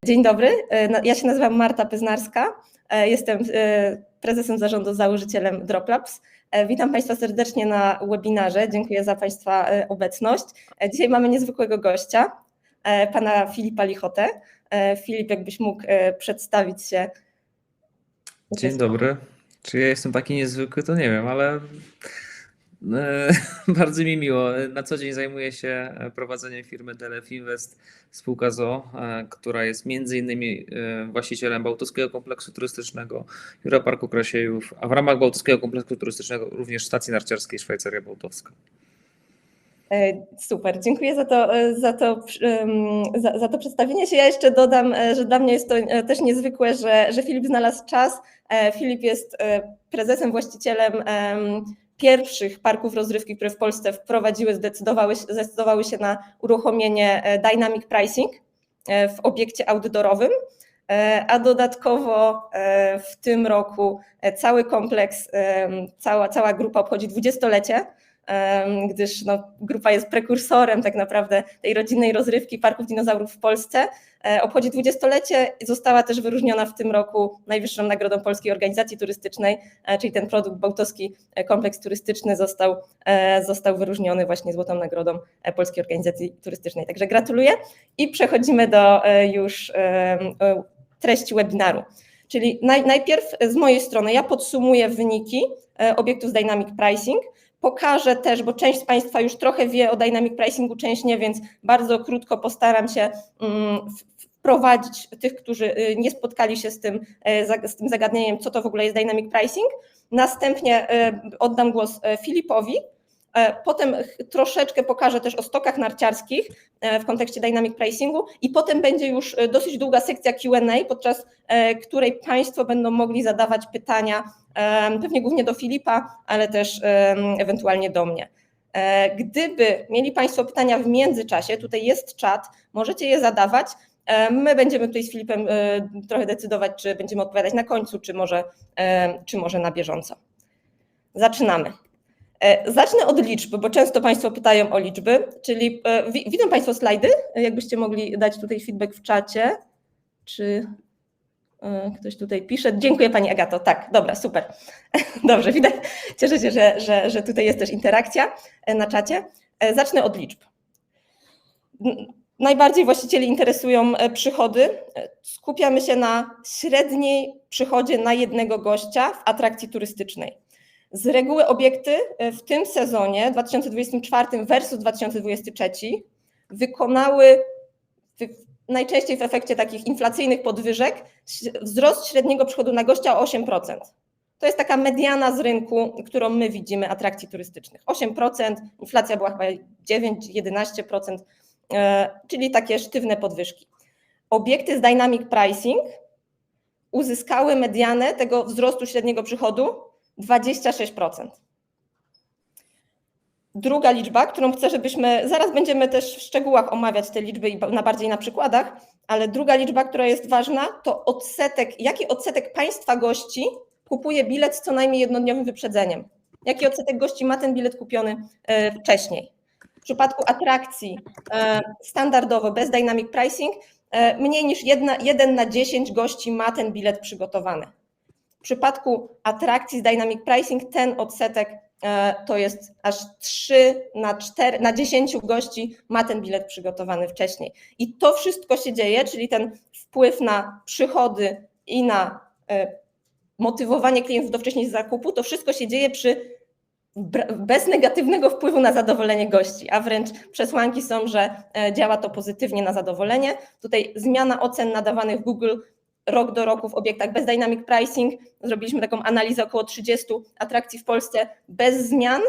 Dzień dobry, ja się nazywam Marta Pyznarska, jestem prezesem zarządu, założycielem Droplabs. Witam Państwa serdecznie na webinarze, dziękuję za Państwa obecność. Dzisiaj mamy niezwykłego gościa, pana Filipa Lichotę. Filip, jakbyś mógł przedstawić się. Dzień dobry. Czy ja jestem taki niezwykły, to nie wiem, ale bardzo mi miło. Na co dzień zajmuję się prowadzeniem firmy DLF Invest, spółka z o.o., która jest między innymi właścicielem Bałtyckiego Kompleksu Turystycznego, Europarku Krasiejów, a w ramach Bałtyckiego Kompleksu Turystycznego również stacji narciarskiej Szwajcaria Bałtowska. Super, dziękuję za to przedstawienie się. Ja jeszcze dodam, że dla mnie jest to też niezwykłe, że Filip znalazł czas. Filip jest prezesem, właścicielem pierwszych parków rozrywki, które w Polsce wprowadziły, zdecydowały się na uruchomienie Dynamic Pricing w obiekcie outdoorowym, a dodatkowo w tym roku cały kompleks, cała grupa obchodzi 20-lecie, gdyż grupa jest prekursorem tak naprawdę tej rodzinnej rozrywki parków dinozaurów w Polsce. Obchodzi 20-lecie i została też wyróżniona w tym roku najwyższą nagrodą Polskiej Organizacji Turystycznej, czyli ten produkt Bałtycki Kompleks Turystyczny został wyróżniony właśnie złotą nagrodą Polskiej Organizacji Turystycznej. Także gratuluję i przechodzimy do już treści webinaru. Czyli najpierw z mojej strony ja podsumuję wyniki obiektów z Dynamic Pricing. Pokażę też, bo część z Państwa już trochę wie o Dynamic Pricingu, część nie, więc bardzo krótko postaram się wprowadzić tych, którzy nie spotkali się z tym zagadnieniem, co to w ogóle jest Dynamic Pricing. Następnie oddam głos Filipowi, potem troszeczkę pokażę też o stokach narciarskich w kontekście Dynamic Pricingu i potem będzie już dosyć długa sekcja Q&A, podczas której Państwo będą mogli zadawać pytania, pewnie głównie do Filipa, ale też ewentualnie do mnie. Gdyby mieli Państwo pytania w międzyczasie, tutaj jest czat, możecie je zadawać. My będziemy tutaj z Filipem trochę decydować, czy będziemy odpowiadać na końcu, czy może na bieżąco. Zaczynamy. Zacznę od liczb, bo często Państwo pytają o liczby, czyli widzą Państwo slajdy? Jakbyście mogli dać tutaj feedback w czacie, czy ktoś tutaj pisze? Dziękuję Pani Agato, tak, dobra, super. Dobrze, widać, cieszę się, że tutaj jest też interakcja na czacie. Zacznę od liczb. Najbardziej właścicieli interesują przychody. Skupiamy się na średniej przychodzie na jednego gościa w atrakcji turystycznej. Z reguły obiekty w tym sezonie 2024 versus 2023 wykonały najczęściej w efekcie takich inflacyjnych podwyżek wzrost średniego przychodu na gościa o 8%. To jest taka mediana z rynku, którą my widzimy atrakcji turystycznych. 8%, inflacja była chyba 9-11%, czyli takie sztywne podwyżki. Obiekty z Dynamic Pricing uzyskały medianę tego wzrostu średniego przychodu 26%. Druga liczba, którą chcę, żebyśmy, zaraz będziemy też w szczegółach omawiać te liczby i bardziej na przykładach, ale druga liczba, która jest ważna, to odsetek, jaki odsetek Państwa gości kupuje bilet z co najmniej jednodniowym wyprzedzeniem. Jaki odsetek gości ma ten bilet kupiony wcześniej. W przypadku atrakcji standardowo bez Dynamic Pricing mniej niż 1 na 10 gości ma ten bilet przygotowany. W przypadku atrakcji z Dynamic Pricing ten odsetek to jest aż 3 na 10 gości ma ten bilet przygotowany wcześniej. I to wszystko się dzieje, czyli ten wpływ na przychody i na motywowanie klientów do wcześniejszego zakupu, to wszystko się dzieje bez negatywnego wpływu na zadowolenie gości, a wręcz przesłanki są, że działa to pozytywnie na zadowolenie. Tutaj zmiana ocen nadawanych w Google rok do roku w obiektach bez Dynamic Pricing. Zrobiliśmy taką analizę około 30 atrakcji w Polsce bez zmian.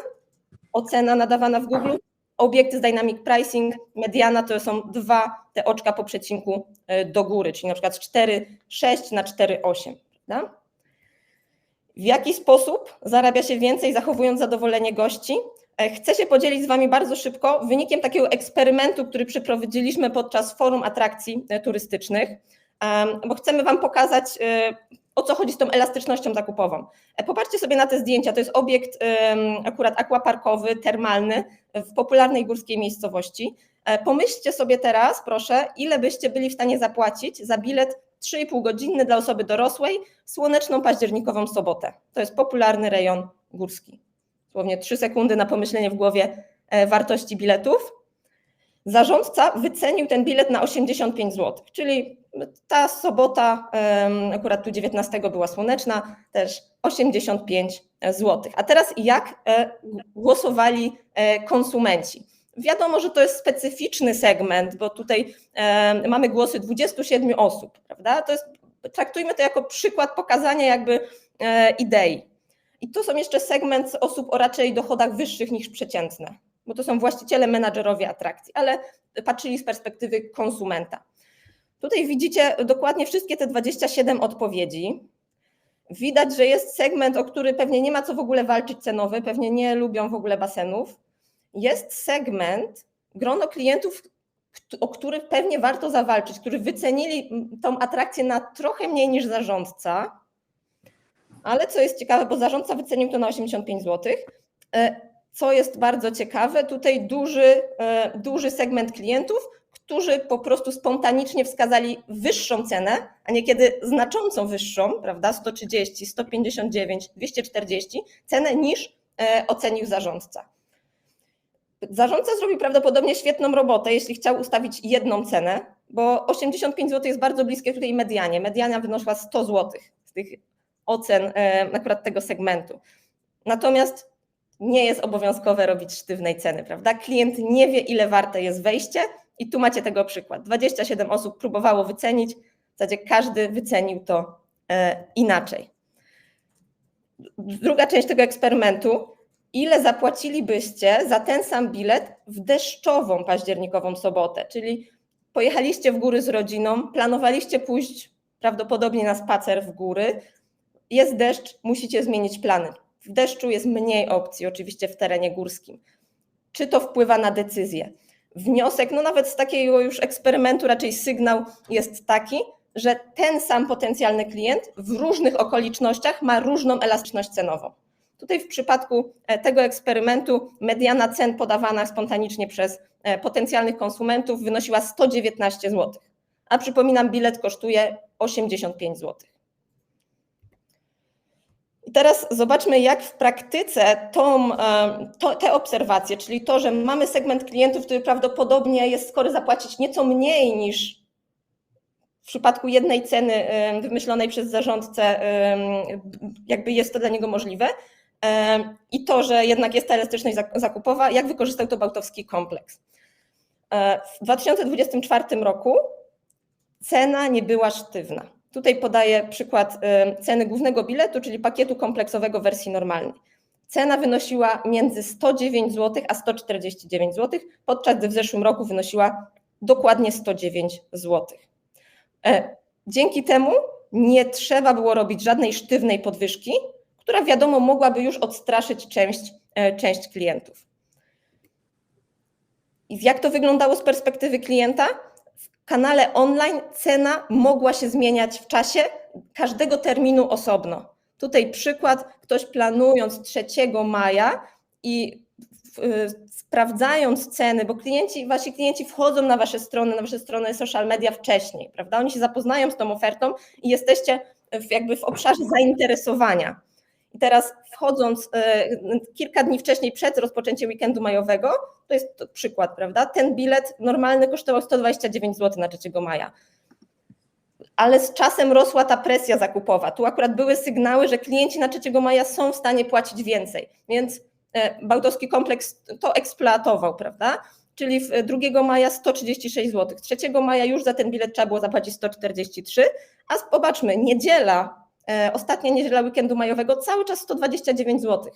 Ocena nadawana w Google. Obiekty z Dynamic Pricing, mediana to są 2 te oczka po przecinku do góry, czyli na przykład 4,6 na 4,8. Prawda? W jaki sposób zarabia się więcej, zachowując zadowolenie gości? Chcę się podzielić z Wami bardzo szybko wynikiem takiego eksperymentu, który przeprowadziliśmy podczas forum atrakcji turystycznych, bo chcemy Wam pokazać o co chodzi z tą elastycznością zakupową. Popatrzcie sobie na te zdjęcia, to jest obiekt akurat aquaparkowy, termalny w popularnej górskiej miejscowości. Pomyślcie sobie teraz, proszę, ile byście byli w stanie zapłacić za bilet 3,5 godzinny dla osoby dorosłej w słoneczną październikową sobotę. To jest popularny rejon górski. Dosłownie 3 sekundy na pomyślenie w głowie wartości biletów. Zarządca wycenił ten bilet na 85 zł, czyli ta sobota, akurat tu 19 była słoneczna, też 85 zł. A teraz jak głosowali konsumenci? Wiadomo, że to jest specyficzny segment, bo tutaj mamy głosy 27 osób, prawda? Traktujmy to jako przykład pokazania jakby idei. I to są jeszcze segment osób o raczej dochodach wyższych niż przeciętne, bo to są właściciele, menadżerowie atrakcji, ale patrzyli z perspektywy konsumenta. Tutaj widzicie dokładnie wszystkie te 27 odpowiedzi. Widać, że jest segment, o który pewnie nie ma co w ogóle walczyć cenowy, pewnie nie lubią w ogóle basenów. Jest segment, grono klientów, o których pewnie warto zawalczyć, którzy wycenili tą atrakcję na trochę mniej niż zarządca, ale co jest ciekawe, bo zarządca wycenił to na 85 zł. Co jest bardzo ciekawe, tutaj duży segment klientów, którzy po prostu spontanicznie wskazali wyższą cenę, a niekiedy znacząco wyższą, prawda, 130, 159, 240 cenę niż ocenił zarządca. Zarządca zrobił prawdopodobnie świetną robotę, jeśli chciał ustawić jedną cenę, bo 85 zł jest bardzo bliskie tutaj medianie. Mediana wynosiła 100 zł z tych ocen akurat tego segmentu. Natomiast nie jest obowiązkowe robić sztywnej ceny, prawda? Klient nie wie, ile warte jest wejście i tu macie tego przykład. 27 osób próbowało wycenić, w zasadzie każdy wycenił to inaczej. Druga część tego eksperymentu. Ile zapłacilibyście za ten sam bilet w deszczową październikową sobotę, czyli pojechaliście w góry z rodziną, planowaliście pójść prawdopodobnie na spacer w góry, jest deszcz, musicie zmienić plany. W deszczu jest mniej opcji, oczywiście w terenie górskim. Czy to wpływa na decyzję? Wniosek, no nawet z takiego już eksperymentu raczej sygnał jest taki, że ten sam potencjalny klient w różnych okolicznościach ma różną elastyczność cenową. Tutaj w przypadku tego eksperymentu mediana cen podawana spontanicznie przez potencjalnych konsumentów wynosiła 119 zł, a przypominam, bilet kosztuje 85 zł. I teraz zobaczmy, jak w praktyce te obserwacje, czyli to, że mamy segment klientów, który prawdopodobnie jest skory zapłacić nieco mniej niż w przypadku jednej ceny wymyślonej przez zarządcę, jakby jest to dla niego możliwe, i to, że jednak jest ta elastyczność zakupowa, jak wykorzystał to Bałtowski kompleks. W 2024 roku cena nie była sztywna. Tutaj podaję przykład ceny głównego biletu, czyli pakietu kompleksowego wersji normalnej. Cena wynosiła między 109 zł a 149 zł, podczas gdy w zeszłym roku wynosiła dokładnie 109 zł. Dzięki temu nie trzeba było robić żadnej sztywnej podwyżki, która wiadomo mogłaby już odstraszyć część klientów. I jak to wyglądało z perspektywy klienta? W kanale online cena mogła się zmieniać w czasie każdego terminu osobno. Tutaj przykład, ktoś planując 3 maja i sprawdzając ceny, bo wasi klienci wchodzą na wasze strony social media wcześniej, prawda? Oni się zapoznają z tą ofertą i jesteście jakby w obszarze zainteresowania. I teraz wchodząc kilka dni wcześniej przed rozpoczęciem weekendu majowego, to jest przykład, prawda? Ten bilet normalny kosztował 129 zł na 3 maja. Ale z czasem rosła ta presja zakupowa. Tu akurat były sygnały, że klienci na 3 maja są w stanie płacić więcej, więc Bałtowski kompleks to eksploatował, prawda? Czyli 2 maja 136 zł, 3 maja już za ten bilet trzeba było zapłacić 143, a popatrzmy, ostatnia niedziela weekendu majowego cały czas 129 zł.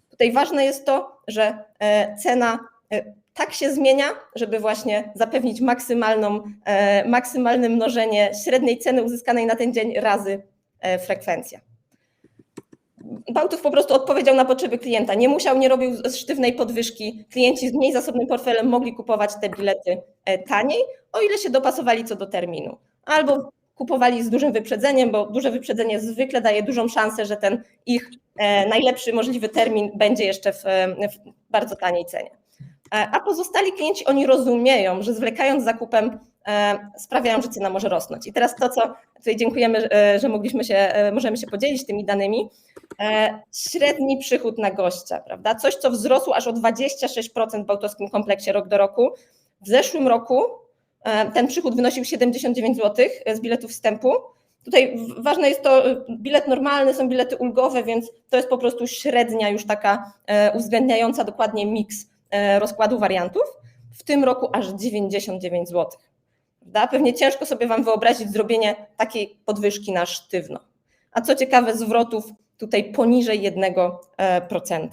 Tutaj ważne jest to, że cena tak się zmienia, żeby właśnie zapewnić maksymalne mnożenie średniej ceny uzyskanej na ten dzień razy frekwencja. Bałtów po prostu odpowiedział na potrzeby klienta. Nie robił sztywnej podwyżki. Klienci z mniej zasobnym portfelem mogli kupować te bilety taniej, o ile się dopasowali co do terminu. Albo kupowali z dużym wyprzedzeniem, bo duże wyprzedzenie zwykle daje dużą szansę, że ten ich najlepszy możliwy termin będzie jeszcze w bardzo taniej cenie. A pozostali klienci, oni rozumieją, że zwlekając z zakupem sprawiają, że cena może rosnąć. I teraz to, co tutaj dziękujemy, że możemy się podzielić tymi danymi. Średni przychód na gościa, prawda? Coś, co wzrosło aż o 26% w Bałtowskim kompleksie rok do roku. W zeszłym roku ten przychód wynosił 79 zł z biletu wstępu. Tutaj ważne jest to, bilet normalny, są bilety ulgowe, więc to jest po prostu średnia już taka uwzględniająca dokładnie miks rozkładu wariantów. W tym roku aż 99 zł. Prawda? Pewnie ciężko sobie Wam wyobrazić zrobienie takiej podwyżki na sztywno. A co ciekawe, zwrotów tutaj poniżej 1%.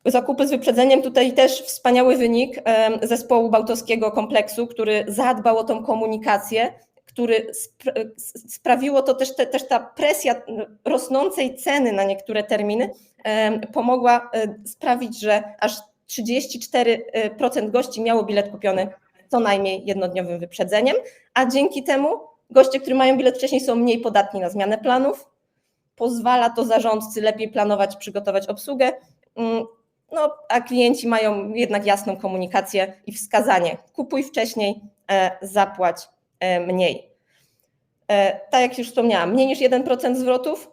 Zakupy z wyprzedzeniem, tutaj też wspaniały wynik zespołu bałtowskiego kompleksu, który zadbał o tą komunikację, który sprawiło to też ta presja rosnącej ceny na niektóre terminy pomogła sprawić, że aż 34% gości miało bilet kupiony co najmniej jednodniowym wyprzedzeniem, a dzięki temu goście, którzy mają bilet wcześniej, są mniej podatni na zmianę planów. Pozwala to zarządcy lepiej planować, przygotować obsługę, no, a klienci mają jednak jasną komunikację i wskazanie: kupuj wcześniej, zapłać mniej. Tak jak już wspomniałam, mniej niż 1% zwrotów,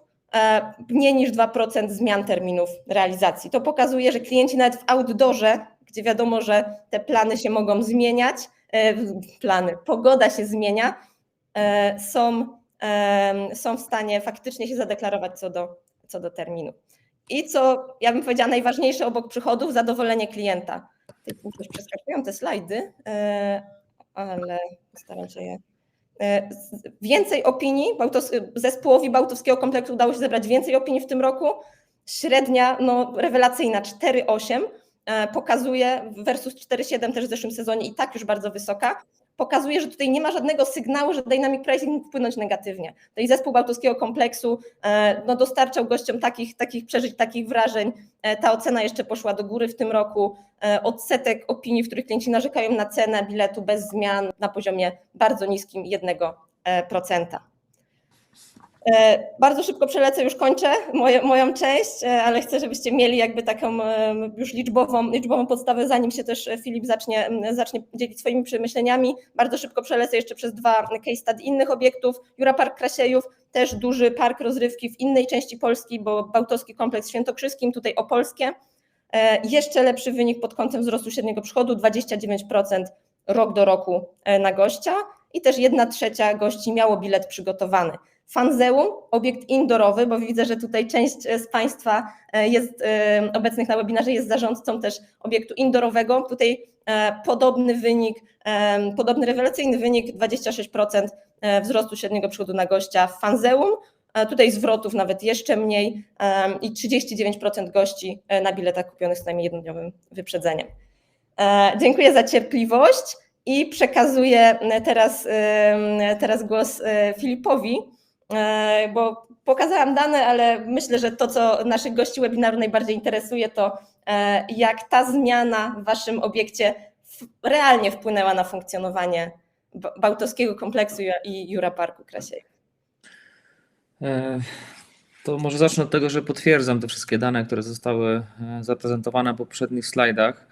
mniej niż 2% zmian terminów realizacji. To pokazuje, że klienci nawet w outdoorze, gdzie wiadomo, że te plany się mogą zmieniać, pogoda się zmienia, są w stanie faktycznie się zadeklarować co do terminu. I co, ja bym powiedziała, najważniejsze obok przychodów, zadowolenie klienta. Tutaj przeskakują te slajdy, ale postaram się je. Więcej opinii, zespołowi Bałtowskiego kompleksu udało się zebrać więcej opinii w tym roku. Średnia rewelacyjna 4,8 pokazuje versus 4,7 też w zeszłym sezonie i tak już bardzo wysoka. Pokazuje, że tutaj nie ma żadnego sygnału, że dynamic pricing mógł wpłynąć negatywnie. To i zespół Bałtowskiego kompleksu dostarczał gościom takich przeżyć, takich wrażeń. Ta ocena jeszcze poszła do góry w tym roku. Odsetek opinii, w których klienci narzekają na cenę biletu bez zmian, na poziomie bardzo niskim 1%. Bardzo szybko przelecę, już kończę moją część, ale chcę, żebyście mieli jakby taką już liczbową podstawę, zanim się też Filip zacznie dzielić swoimi przemyśleniami. Bardzo szybko przelecę jeszcze przez 2 case study innych obiektów. Jura Park Krasiejów, też duży park rozrywki w innej części Polski, bo Bałtowski kompleks w Świętokrzyskim, tutaj opolskie. Jeszcze lepszy wynik pod kątem wzrostu średniego przychodu, 29% rok do roku na gościa i też 1/3 gości miało bilet przygotowany. Fanzeum, obiekt indoorowy, bo widzę, że tutaj część z Państwa jest obecnych na webinarze, jest zarządcą też obiektu indoorowego. Tutaj podobny wynik, podobny rewelacyjny wynik, 26% wzrostu średniego przychodu na gościa w Fanzeum. Tutaj zwrotów nawet jeszcze mniej i 39% gości na biletach kupionych z najmniej jednodniowym wyprzedzeniem. Dziękuję za cierpliwość i przekazuję teraz głos Filipowi, bo pokazałam dane, ale myślę, że to, co naszych gości webinaru najbardziej interesuje, to jak ta zmiana w Waszym obiekcie realnie wpłynęła na funkcjonowanie Bałtowskiego kompleksu i Jura Parku Krasiejów. To może zacznę od tego, że potwierdzam te wszystkie dane, które zostały zaprezentowane w poprzednich slajdach.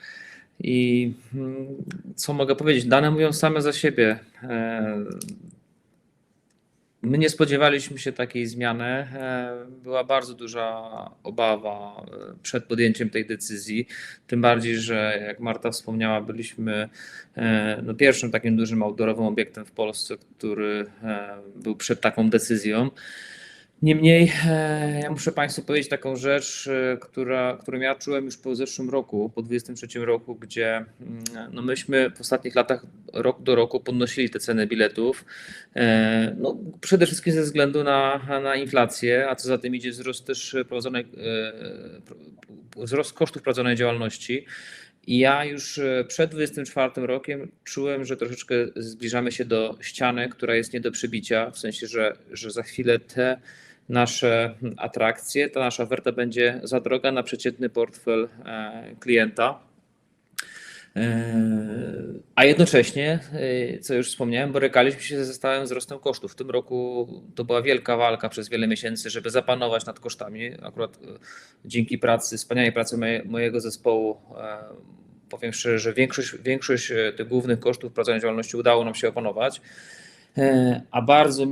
I co mogę powiedzieć? Dane mówią same za siebie. My nie spodziewaliśmy się takiej zmiany. Była bardzo duża obawa przed podjęciem tej decyzji. Tym bardziej, że jak Marta wspomniała, byliśmy pierwszym takim dużym outdoorowym obiektem w Polsce, który był przed taką decyzją. Niemniej ja muszę Państwu powiedzieć taką rzecz, którą ja czułem już po zeszłym roku, po 2023 roku, gdzie myśmy w ostatnich latach rok do roku podnosili te ceny biletów. Przede wszystkim ze względu na inflację, a co za tym idzie wzrost kosztów prowadzonej działalności. I ja już przed 2024 rokiem czułem, że troszeczkę zbliżamy się do ściany, która jest nie do przebicia, w sensie, że za chwilę te nasze atrakcje, ta nasza oferta będzie za droga na przeciętny portfel klienta. A jednocześnie, co już wspomniałem, borykaliśmy się ze stałym wzrostem kosztów. W tym roku to była wielka walka przez wiele miesięcy, żeby zapanować nad kosztami. Akurat dzięki wspaniałej pracy mojego zespołu, powiem szczerze, że większość tych głównych kosztów prowadzenia działalności udało nam się opanować. A bardzo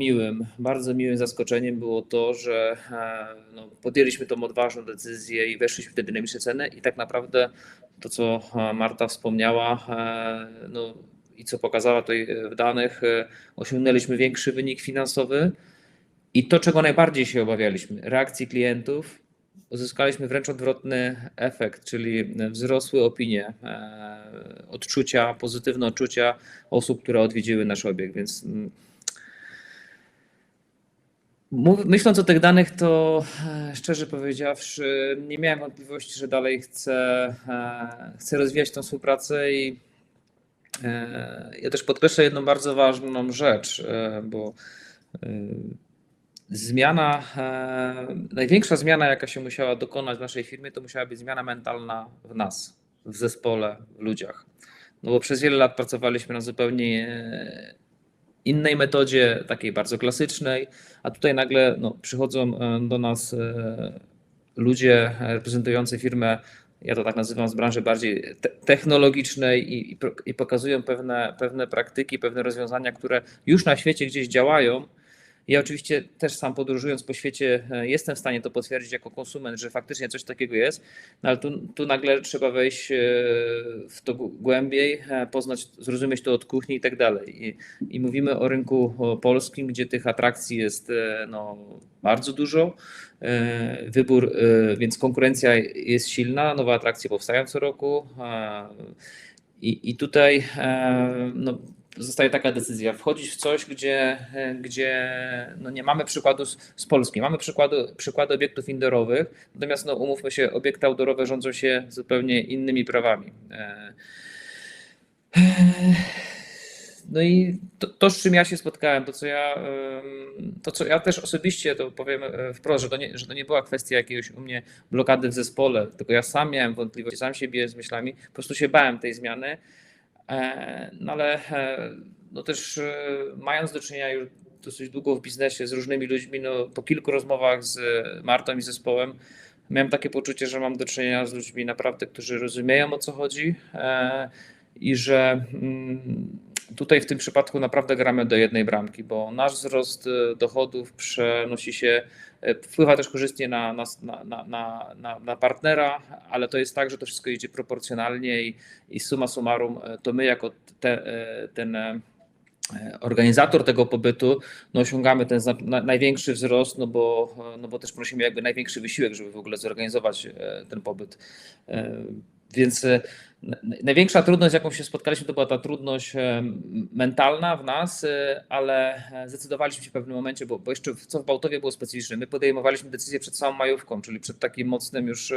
miłym zaskoczeniem było to, że no, podjęliśmy tą odważną decyzję i weszliśmy w te dynamiczne ceny i tak naprawdę to, co Marta wspomniała, no, i co pokazała tutaj w danych, osiągnęliśmy większy wynik finansowy i to, czego najbardziej się obawialiśmy, reakcji klientów, uzyskaliśmy wręcz odwrotny efekt, czyli wzrosły opinie, pozytywne odczucia osób, które odwiedziły nasz obiekt, więc myśląc o tych danych, to szczerze powiedziawszy, nie miałem wątpliwości, że dalej chcę rozwijać tą współpracę i ja też podkreślę jedną bardzo ważną rzecz, bo największa zmiana, jaka się musiała dokonać w naszej firmie, to musiała być zmiana mentalna w nas, w zespole, w ludziach. No bo przez wiele lat pracowaliśmy na zupełnie innej metodzie, takiej bardzo klasycznej, a tutaj nagle przychodzą do nas ludzie reprezentujący firmę, ja to tak nazywam, z branży bardziej technologicznej i pokazują pewne praktyki, pewne rozwiązania, które już na świecie gdzieś działają. Ja oczywiście też sam podróżując po świecie jestem w stanie to potwierdzić jako konsument, że faktycznie coś takiego jest, no ale tu nagle trzeba wejść w to głębiej, poznać, zrozumieć to od kuchni i tak dalej. I mówimy o rynku polskim, gdzie tych atrakcji jest bardzo dużo, wybór, więc konkurencja jest silna, nowe atrakcje powstają co roku i tutaj zostaje taka decyzja, wchodzić w coś, gdzie nie mamy przykładu z Polski. Mamy przykłady obiektów indoorowych, natomiast umówmy się, obiekty outdoorowe rządzą się zupełnie innymi prawami. No i to, z czym ja się spotkałem, to co ja też osobiście, to powiem wprost, że to nie była kwestia jakiejś u mnie blokady w zespole, tylko ja sam miałem wątpliwości, sam się biłem z myślami, po prostu się bałem tej zmiany. No ale też mając do czynienia już dosyć długo w biznesie z różnymi ludźmi, po kilku rozmowach z Martą i zespołem, miałem takie poczucie, że mam do czynienia z ludźmi naprawdę, którzy rozumieją, o co chodzi i że tutaj w tym przypadku naprawdę gramy do jednej bramki, bo nasz wzrost dochodów wpływa też korzystnie na partnera, ale to jest tak, że to wszystko idzie proporcjonalnie i summa summarum to my jako ten organizator tego pobytu osiągamy ten największy wzrost, bo też prosimy jakby największy wysiłek, żeby w ogóle zorganizować ten pobyt. Więc największa trudność, z jaką się spotkaliśmy, to była ta trudność mentalna w nas, ale zdecydowaliśmy się w pewnym momencie, bo jeszcze co w Bałtowie było specyficzne, my podejmowaliśmy decyzję przed samą majówką, czyli przed takim mocnym już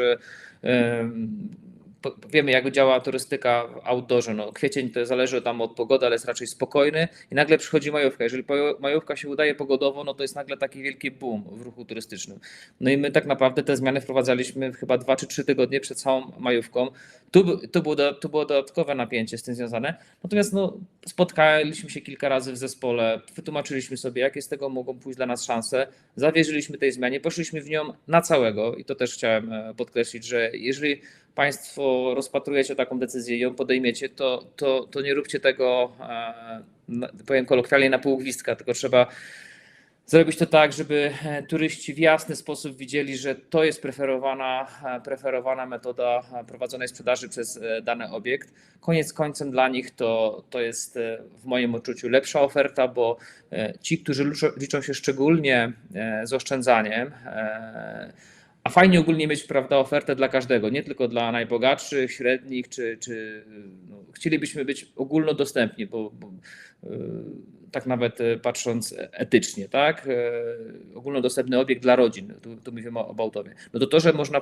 wiemy, jak działa turystyka w outdoorze. Kwiecień to zależy tam od pogody, ale jest raczej spokojny i nagle przychodzi majówka. Jeżeli majówka się udaje pogodowo, to jest nagle taki wielki boom w ruchu turystycznym. No i my tak naprawdę te zmiany wprowadzaliśmy chyba 2 czy 3 tygodnie przed całą majówką. Tu było dodatkowe napięcie z tym związane. Natomiast spotkaliśmy się kilka razy w zespole, wytłumaczyliśmy sobie, jakie z tego mogą pójść dla nas szanse, zawierzyliśmy tej zmianie, poszliśmy w nią na całego i to też chciałem podkreślić, że jeżeli Państwo rozpatrujecie taką decyzję i ją podejmiecie, to nie róbcie tego, powiem kolokwialnie, na pół gwizdka, tylko trzeba zrobić to tak, żeby turyści w jasny sposób widzieli, że to jest preferowana metoda prowadzonej sprzedaży przez dany obiekt. Koniec końcem dla nich to jest w moim odczuciu lepsza oferta, bo ci, którzy liczą się szczególnie z oszczędzaniem, a fajnie ogólnie mieć, prawda, ofertę dla każdego, nie tylko dla najbogatszych, średnich, czy chcielibyśmy być ogólnodostępni, bo tak nawet patrząc etycznie, tak? Ogólnodostępny obiekt dla rodzin, tu mówimy o Bałtowie. To, że można,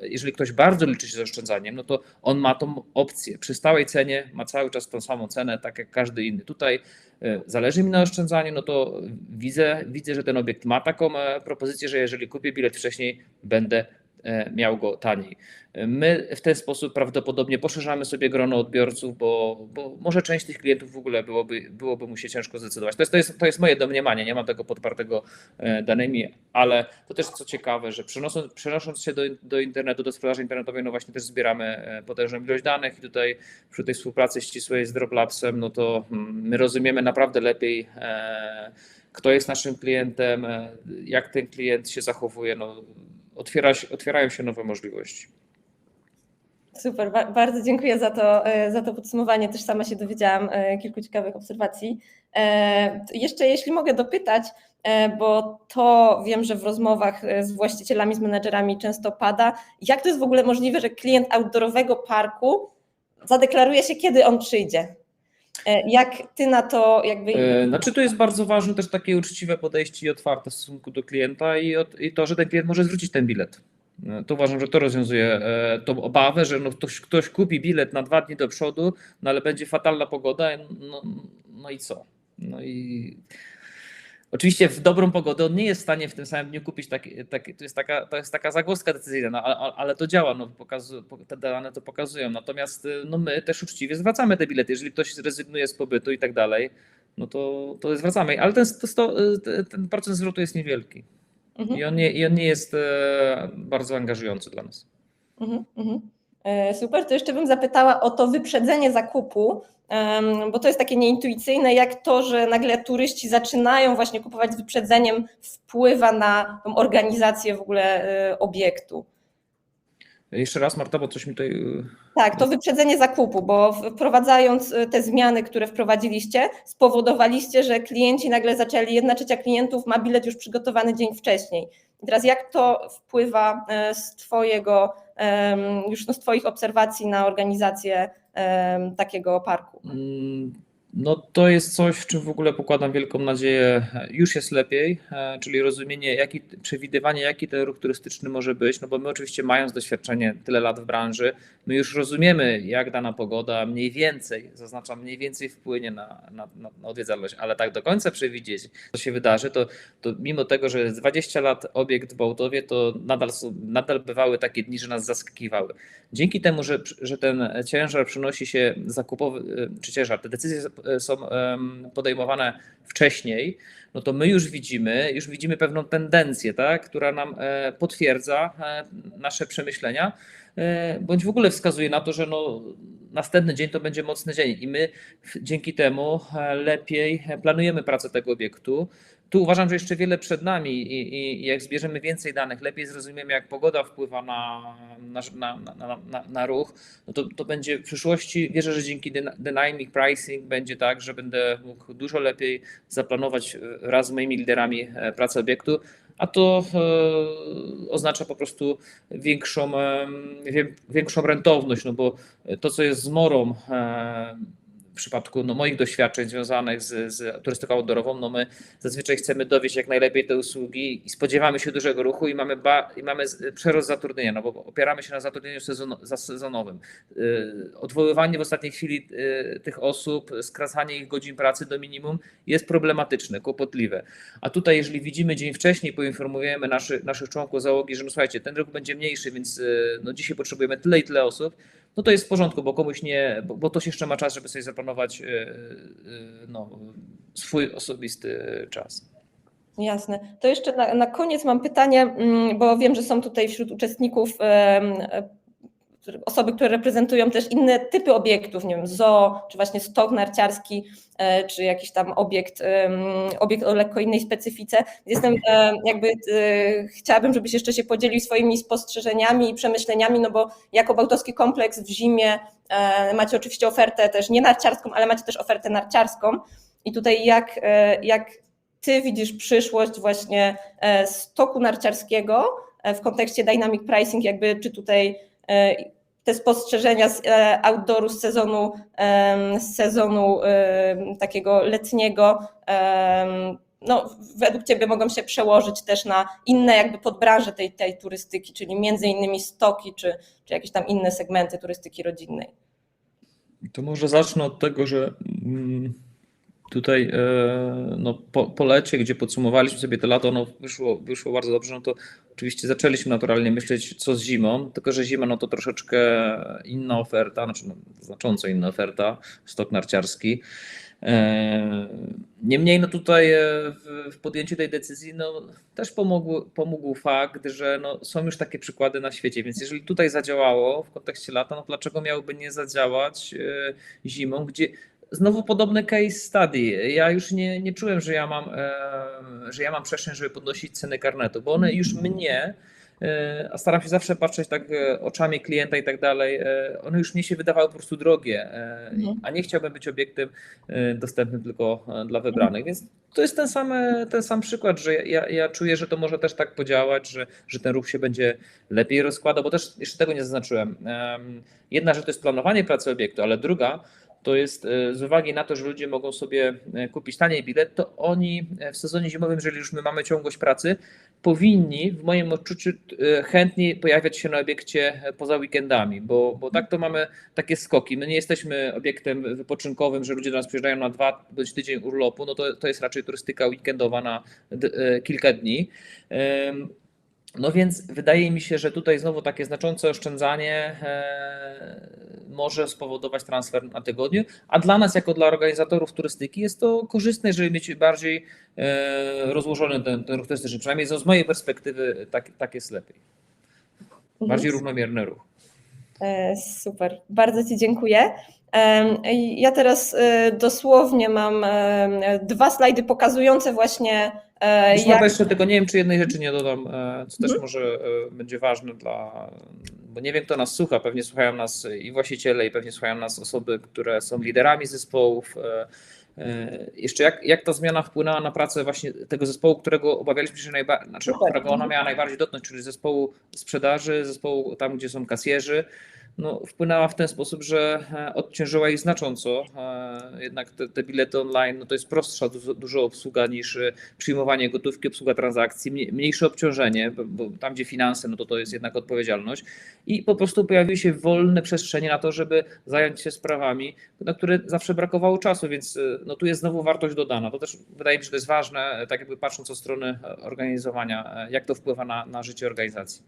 jeżeli ktoś bardzo liczy się z oszczędzaniem, to on ma tą opcję. Przy stałej cenie ma cały czas tą samą cenę, tak jak każdy inny. Tutaj zależy mi na oszczędzaniu, to widzę, że ten obiekt ma taką propozycję, że jeżeli kupię bilet wcześniej, będę miał go taniej. My w ten sposób prawdopodobnie poszerzamy sobie grono odbiorców, bo może część tych klientów w ogóle byłoby mu się ciężko zdecydować. To jest moje domniemanie, nie mam tego podpartego danymi, ale to też co ciekawe, że przenosząc się do internetu, do sprzedaży internetowej, no właśnie też zbieramy potężną ilość danych i tutaj przy tej współpracy ścisłej z Droplabsem, no to my rozumiemy naprawdę lepiej, kto jest naszym klientem, jak ten klient się zachowuje, no otwierają się nowe możliwości. Super, bardzo dziękuję za to podsumowanie. Też sama się dowiedziałam kilku ciekawych obserwacji. Jeszcze jeśli mogę dopytać, bo to wiem, że w rozmowach z właścicielami, z menedżerami często pada, jak to jest w ogóle możliwe, że klient outdoorowego parku zadeklaruje się, kiedy on przyjdzie? Jak ty na to jakby... Znaczy tu jest bardzo ważne też takie uczciwe podejście i otwarte w stosunku do klienta i to, że ten klient może zwrócić ten bilet. To uważam, że to rozwiązuje tą obawę, że no ktoś kupi bilet na 2 dni do przodu, no ale będzie fatalna pogoda, no i co? No i oczywiście w dobrą pogodę on nie jest w stanie w tym samym dniu kupić, to jest taka zagwozdka decyzyjna, no, ale to działa, no, te dane to pokazują. Natomiast no, my też uczciwie zwracamy te bilety, jeżeli ktoś zrezygnuje z pobytu i tak dalej, no to zwracamy, ale ten procent zwrotu jest niewielki. I on nie jest bardzo angażujący dla nas. Super, to jeszcze bym zapytała o to wyprzedzenie zakupu, bo to jest takie nieintuicyjne, jak to, że nagle turyści zaczynają właśnie kupować z wyprzedzeniem, wpływa na tą organizację w ogóle obiektu. Jeszcze raz, Marta, bo coś mi tutaj... Tak, to wyprzedzenie zakupu, bo wprowadzając te zmiany, które wprowadziliście, spowodowaliście, że klienci nagle zaczęli, 1/3 klientów ma bilet już przygotowany dzień wcześniej. I teraz jak to wpływa z Twoich obserwacji na organizację takiego parku? No to jest coś, w czym w ogóle pokładam wielką nadzieję. Już jest lepiej, czyli rozumienie, przewidywanie, jaki ten ruch turystyczny może być, no bo my oczywiście mając doświadczenie tyle lat w branży, my już rozumiemy, jak dana pogoda mniej więcej, zaznaczam, mniej więcej wpłynie na odwiedzalność, ale tak do końca przewidzieć, co się wydarzy, to mimo tego, że jest 20 lat obiekt w Bałtowie, to nadal bywały takie dni, że nas zaskakiwały. Dzięki temu, że ten ciężar przenosi się zakupowy, czy ciężar, te decyzje są podejmowane wcześniej, no to my już widzimy pewną tendencję, tak, która nam potwierdza nasze przemyślenia, bądź w ogóle wskazuje na to, że no, następny dzień to będzie mocny dzień i my dzięki temu lepiej planujemy pracę tego obiektu. Tu uważam, że jeszcze wiele przed nami i jak zbierzemy więcej danych, lepiej zrozumiemy, jak pogoda wpływa na ruch, no to będzie w przyszłości, wierzę, że dzięki dynamic pricing będzie tak, że będę mógł dużo lepiej zaplanować wraz z moimi liderami pracę obiektu, a to oznacza po prostu większą rentowność, no bo to, co jest zmorą w przypadku moich doświadczeń związanych z turystyką outdoorową, no my zazwyczaj chcemy dowieść jak najlepiej te usługi i spodziewamy się dużego ruchu i mamy przerost zatrudnienia, no bo opieramy się na zatrudnieniu sezonowym. Odwoływanie w ostatniej chwili tych osób, skracanie ich godzin pracy do minimum jest problematyczne, kłopotliwe. A tutaj, jeżeli widzimy dzień wcześniej, poinformujemy naszych członków załogi, że no słuchajcie, ten ruch będzie mniejszy, więc no dzisiaj potrzebujemy tyle i tyle osób, no to jest w porządku, bo komuś bo ktoś jeszcze ma czas, żeby sobie zaplanować swój osobisty czas. Jasne. To jeszcze na koniec mam pytanie, bo wiem, że są tutaj wśród uczestników osoby, które reprezentują też inne typy obiektów, nie wiem, zoo, czy właśnie stok narciarski, czy jakiś tam obiekt o lekko innej specyfice. Chciałabym, żebyś jeszcze się podzielił swoimi spostrzeżeniami i przemyśleniami, no bo jako Bałtowski Kompleks w zimie macie oczywiście ofertę też nie narciarską, ale macie też ofertę narciarską i tutaj jak ty widzisz przyszłość właśnie stoku narciarskiego w kontekście dynamic pricing, czy tutaj te spostrzeżenia z outdooru, z sezonu takiego letniego, no, według Ciebie mogą się przełożyć też na inne podbranże tej turystyki, czyli między innymi stoki, czy jakieś tam inne segmenty turystyki rodzinnej? To może zacznę od tego, że Tutaj no, po lecie, gdzie podsumowaliśmy sobie to lato, no wyszło bardzo dobrze, no to oczywiście zaczęliśmy naturalnie myśleć, co z zimą, tylko że zima no to troszeczkę inna oferta, znaczy no, znacząco inna oferta, stok narciarski. Niemniej no tutaj w podjęciu tej decyzji no, też pomógł fakt, że no, są już takie przykłady na świecie, więc jeżeli tutaj zadziałało w kontekście lata, no dlaczego miałoby nie zadziałać zimą, gdzie znowu podobny case study. Ja już nie czułem, że ja mam przestrzeń, żeby podnosić ceny karnetu, bo one już mnie, a staram się zawsze patrzeć tak oczami klienta i tak dalej, one już mnie się wydawały po prostu drogie, a nie chciałbym być obiektem dostępnym tylko dla wybranych. Więc to jest ten sam przykład, że ja czuję, że to może też tak podziałać, że ten ruch się będzie lepiej rozkładał, bo też jeszcze tego nie zaznaczyłem. Jedna rzecz to jest planowanie pracy obiektu, ale druga to jest z uwagi na to, że ludzie mogą sobie kupić taniej bilet, to oni w sezonie zimowym, jeżeli już my mamy ciągłość pracy, powinni w moim odczuciu chętniej pojawiać się na obiekcie poza weekendami, bo tak to mamy takie skoki. My nie jesteśmy obiektem wypoczynkowym, że ludzie do nas przyjeżdżają na 2 bądź tydzień urlopu, no to jest raczej turystyka weekendowa na kilka dni. No więc wydaje mi się, że tutaj znowu takie znaczące oszczędzanie może spowodować transfer na tygodniu, a dla nas, jako dla organizatorów turystyki, jest to korzystne, żeby mieć bardziej rozłożony ten ruch turystyczny. Przynajmniej z mojej perspektywy tak jest lepiej. Bardziej równomierny ruch. Super, bardzo Ci dziękuję. Ja teraz dosłownie mam 2 slajdy pokazujące właśnie jak... jeszcze tylko nie wiem, czy jednej rzeczy nie dodam, co też może będzie ważne bo nie wiem, kto nas słucha, pewnie słuchają nas i właściciele i pewnie słuchają nas osoby, które są liderami zespołów. Jeszcze jak ta zmiana wpłynęła na pracę właśnie tego zespołu, którego obawialiśmy się którego ona miała najbardziej dotknąć, czyli zespołu sprzedaży, zespołu tam, gdzie są kasjerzy, no, wpłynęła w ten sposób, że odciążyła ich znacząco. Jednak te bilety online no to jest prostsza dużo obsługa niż przyjmowanie gotówki, obsługa transakcji, mniejsze obciążenie, bo tam gdzie finanse, no to jest jednak odpowiedzialność i po prostu pojawiły się wolne przestrzenie na to, żeby zająć się sprawami, na które zawsze brakowało czasu, więc no tu jest znowu wartość dodana. To też wydaje mi się, że to jest ważne, tak jakby patrząc od strony organizowania, jak to wpływa na życie organizacji.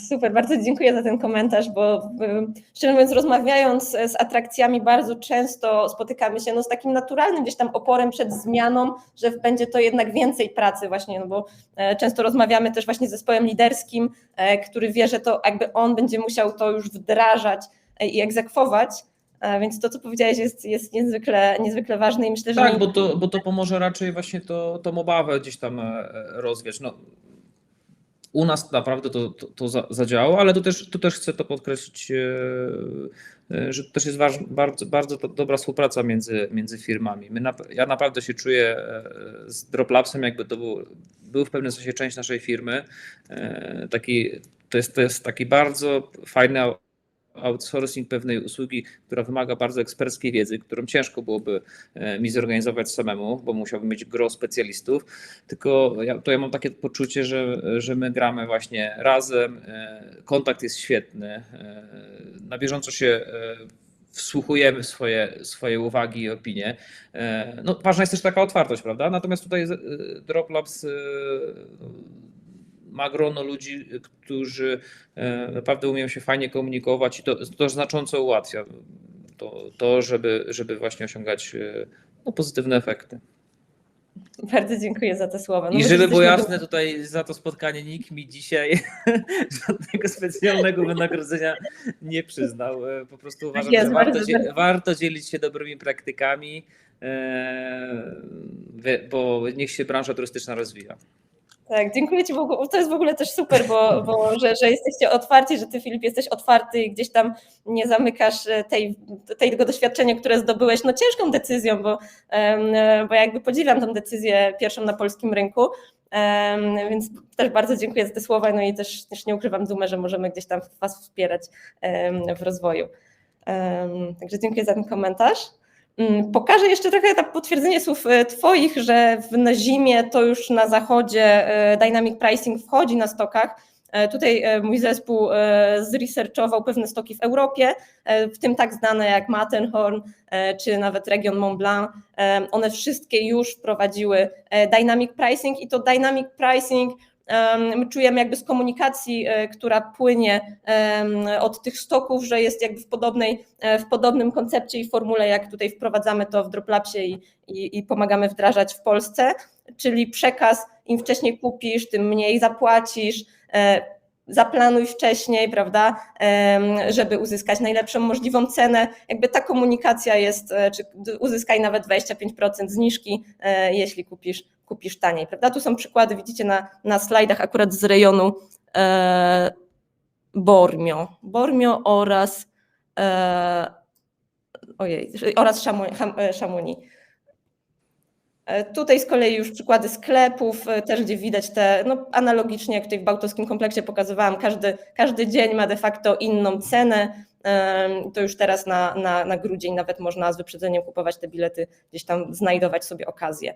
Super, bardzo dziękuję za ten komentarz, bo szczerze mówiąc, rozmawiając z atrakcjami, bardzo często spotykamy się no, z takim naturalnym gdzieś tam oporem przed zmianą, że będzie to jednak więcej pracy właśnie, no bo często rozmawiamy też właśnie z zespołem liderskim, który wie, że to jakby on będzie musiał to już wdrażać i egzekwować, więc to, co powiedziałeś, jest niezwykle ważne i myślę, że... Tak, bo to pomoże raczej właśnie tą obawę gdzieś tam rozwiać. No. U nas naprawdę to zadziałało, ale tu też chcę to podkreślić, że to też jest bardzo dobra współpraca między firmami. Ja naprawdę się czuję z Droplabsem, jakby to był w pewnym sensie część naszej firmy. To jest taki bardzo fajny outsourcing pewnej usługi, która wymaga bardzo eksperckiej wiedzy, którą ciężko byłoby mi zorganizować samemu, bo musiałbym mieć gro specjalistów, tylko ja mam takie poczucie, że my gramy właśnie razem, kontakt jest świetny, na bieżąco się wsłuchujemy w swoje uwagi i opinie. No, ważna jest też taka otwartość, prawda? Natomiast tutaj Droplabs ma grono ludzi, którzy naprawdę umieją się fajnie komunikować i to znacząco ułatwia to żeby właśnie osiągać no, pozytywne efekty. Bardzo dziękuję za te słowa. No, i żeby było jasne, tutaj za to spotkanie nikt mi dzisiaj żadnego specjalnego wynagrodzenia nie przyznał. Po prostu uważam, że warto dzielić się dobrymi praktykami, bo niech się branża turystyczna rozwija. Tak, dziękuję Ci, bo to jest w ogóle też super, że jesteście otwarci, że Ty, Filip, jesteś otwarty i gdzieś tam nie zamykasz tego doświadczenia, które zdobyłeś, no ciężką decyzją, bo jakby podziwiam tą decyzję pierwszą na polskim rynku, więc też bardzo dziękuję za te słowa, no i też nie ukrywam dumę, że możemy gdzieś tam Was wspierać w rozwoju. Także dziękuję za ten komentarz. Pokażę jeszcze trochę tak potwierdzenie słów Twoich, że na zimie to już na zachodzie dynamic pricing wchodzi na stokach. Tutaj mój zespół zresearchował pewne stoki w Europie, w tym tak znane jak Matterhorn czy nawet region Mont Blanc. One wszystkie już wprowadziły dynamic pricing i to dynamic pricing my czujemy jakby z komunikacji, która płynie od tych stoków, że jest jakby w podobnym koncepcie i formule, jak tutaj wprowadzamy to w Droplabsie i pomagamy wdrażać w Polsce, czyli przekaz, im wcześniej kupisz, tym mniej zapłacisz, zaplanuj wcześniej, prawda, żeby uzyskać najlepszą możliwą cenę. Jakby ta komunikacja jest, czy uzyskaj nawet 25% zniżki, jeśli kupisz taniej, prawda? Tu są przykłady, widzicie na slajdach akurat z rejonu Bormio oraz Chamonix. Tutaj z kolei już przykłady sklepów, też gdzie widać te, no analogicznie jak tutaj w Bałtowskim Kompleksie pokazywałam, każdy dzień ma de facto inną cenę. To już teraz na grudzień nawet można z wyprzedzeniem kupować te bilety, gdzieś tam znajdować sobie okazję.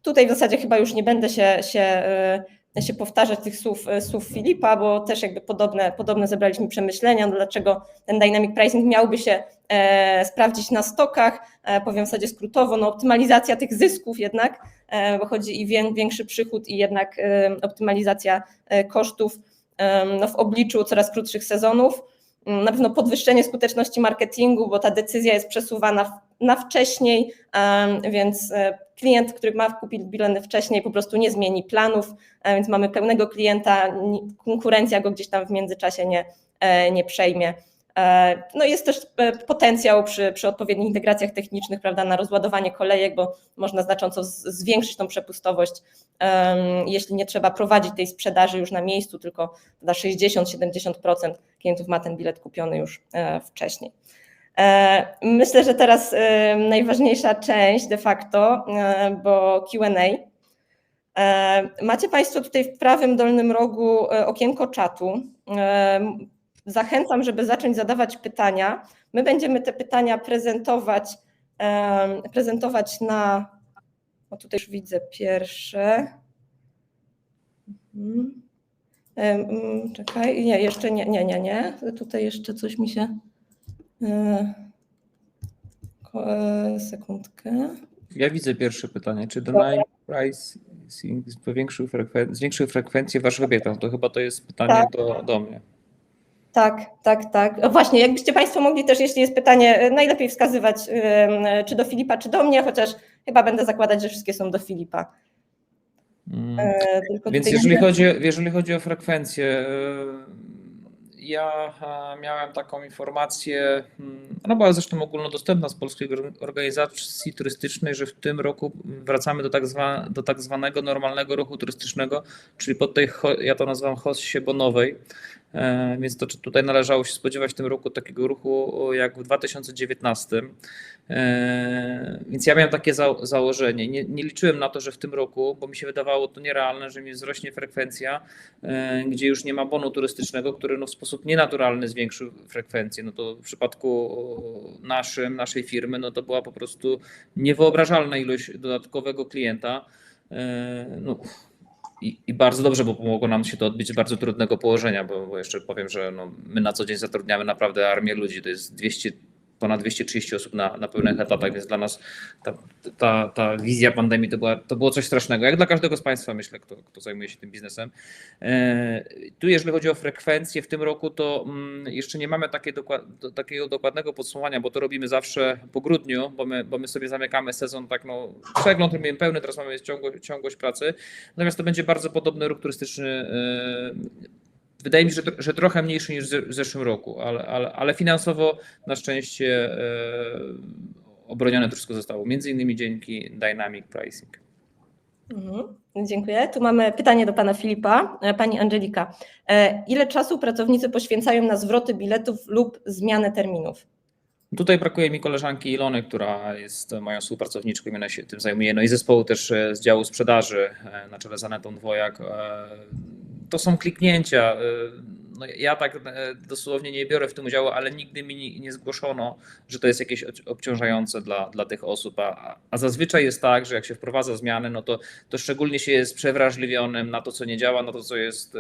Tutaj w zasadzie chyba już nie będę się powtarzać tych słów Filipa, bo też jakby podobne zebraliśmy przemyślenia, dlaczego ten dynamic pricing miałby się sprawdzić na stokach. Powiem w zasadzie skrótowo, no optymalizacja tych zysków jednak, bo chodzi i większy przychód i jednak optymalizacja kosztów no w obliczu coraz krótszych sezonów. Na pewno podwyższenie skuteczności marketingu, bo ta decyzja jest przesuwana na wcześniej, więc klient, który ma kupić bilety wcześniej, po prostu nie zmieni planów, więc mamy pełnego klienta, konkurencja go gdzieś tam w międzyczasie nie przejmie. No jest też potencjał przy odpowiednich integracjach technicznych, prawda, na rozładowanie kolejek, bo można znacząco zwiększyć tą przepustowość, jeśli nie trzeba prowadzić tej sprzedaży już na miejscu, tylko na 60-70% klientów ma ten bilet kupiony już wcześniej. Myślę, że teraz najważniejsza część de facto, bo Q&A. Macie Państwo tutaj w prawym dolnym rogu okienko czatu. Zachęcam, żeby zacząć zadawać pytania. My będziemy te pytania prezentować o tutaj już widzę pierwsze. Czekaj, nie, jeszcze nie. Tutaj jeszcze coś mi się... Sekundkę. Ja widzę pierwsze pytanie. Czy dynamic pricing zwiększył frekwencję w waszych obiektach? To chyba to jest pytanie do mnie. Tak. Właśnie, jakbyście Państwo mogli też, jeśli jest pytanie, najlepiej wskazywać czy do Filipa, czy do mnie, chociaż chyba będę zakładać, że wszystkie są do Filipa. Więc jeżeli chodzi o frekwencję, ja miałem taką informację, ona była zresztą ogólnodostępna z Polskiej Organizacji Turystycznej, że w tym roku wracamy do tak zwanego normalnego ruchu turystycznego, czyli pod tej, ja to nazywam hossie bonowej, więc to tutaj należało się spodziewać w tym roku takiego ruchu jak w 2019. Więc ja miałem takie założenie. Nie liczyłem na to, że w tym roku, bo mi się wydawało to nierealne, że mi wzrośnie frekwencja, gdzie już nie ma bonu turystycznego, który no w sposób nienaturalny zwiększył frekwencję. No to w przypadku naszej firmy, no to była po prostu niewyobrażalna ilość dodatkowego klienta. No, I bardzo dobrze, bo pomogło nam się to odbić z bardzo trudnego położenia, bo jeszcze powiem, że no, my na co dzień zatrudniamy naprawdę armię ludzi, to jest ponad 230 osób na pełnych etatach, więc dla nas ta wizja pandemii to było coś strasznego, jak dla każdego z Państwa, myślę, kto zajmuje się tym biznesem. Tu jeżeli chodzi o frekwencję w tym roku, to jeszcze nie mamy takiego dokładnego podsumowania, bo to robimy zawsze po grudniu, bo my sobie zamykamy sezon, tak no, przegląd robimy pełny, teraz mamy ciągłość pracy, natomiast to będzie bardzo podobny ruch turystyczny. Wydaje mi się, że trochę mniejszy niż w zeszłym roku, ale finansowo na szczęście obronione to wszystko zostało, między innymi dzięki dynamic pricing. Dziękuję. Tu mamy pytanie do pana Filipa. Pani Angelika. Ile czasu pracownicy poświęcają na zwroty biletów lub zmianę terminów? Tutaj brakuje mi koleżanki Ilony, która jest moją współpracowniczką i ona się tym zajmuje, no i zespołu też z działu sprzedaży na czele z Anetą Dwojak. To są kliknięcia. no ja tak dosłownie nie biorę w tym udziału, ale nigdy mi nie zgłoszono, że to jest jakieś obciążające dla tych osób, a zazwyczaj jest tak, że jak się wprowadza zmiany, no to szczególnie się jest przewrażliwionym na to, co nie działa, na to, co jest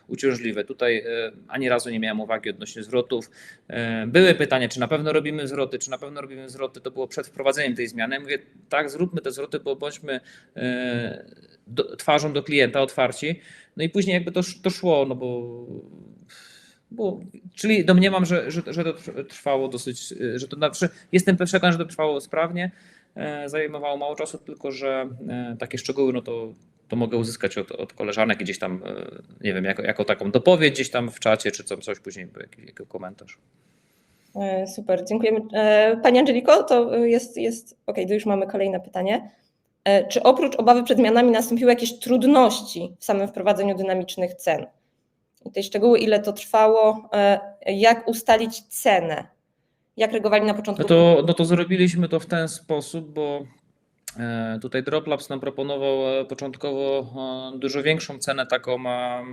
uciążliwe. Tutaj ani razu nie miałem uwagi odnośnie zwrotów. Były pytania, czy na pewno robimy zwroty, czy na pewno robimy zwroty, to było przed wprowadzeniem tej zmiany. Mówię, tak, zróbmy te zwroty, bo bądźmy twarzą do klienta otwarci. No i później jakby to szło, no czyli domniemam, że to trwało dosyć, że to znaczy jestem przekonany, że to trwało sprawnie, zajmowało mało czasu, tylko że takie szczegóły, no to mogę uzyskać od koleżanek gdzieś tam, nie wiem, jako taką dopowiedź gdzieś tam w czacie, czy coś później, jakiś komentarz. Super, dziękujemy. Pani Angeliko, to jest okej, to już mamy kolejne pytanie. Czy oprócz obawy przed zmianami nastąpiły jakieś trudności w samym wprowadzeniu dynamicznych cen? I te szczegóły, ile to trwało, jak ustalić cenę? Jak reagowali na początku? No to zrobiliśmy to w ten sposób, bo tutaj Droplabs nam proponował początkowo dużo większą cenę, taką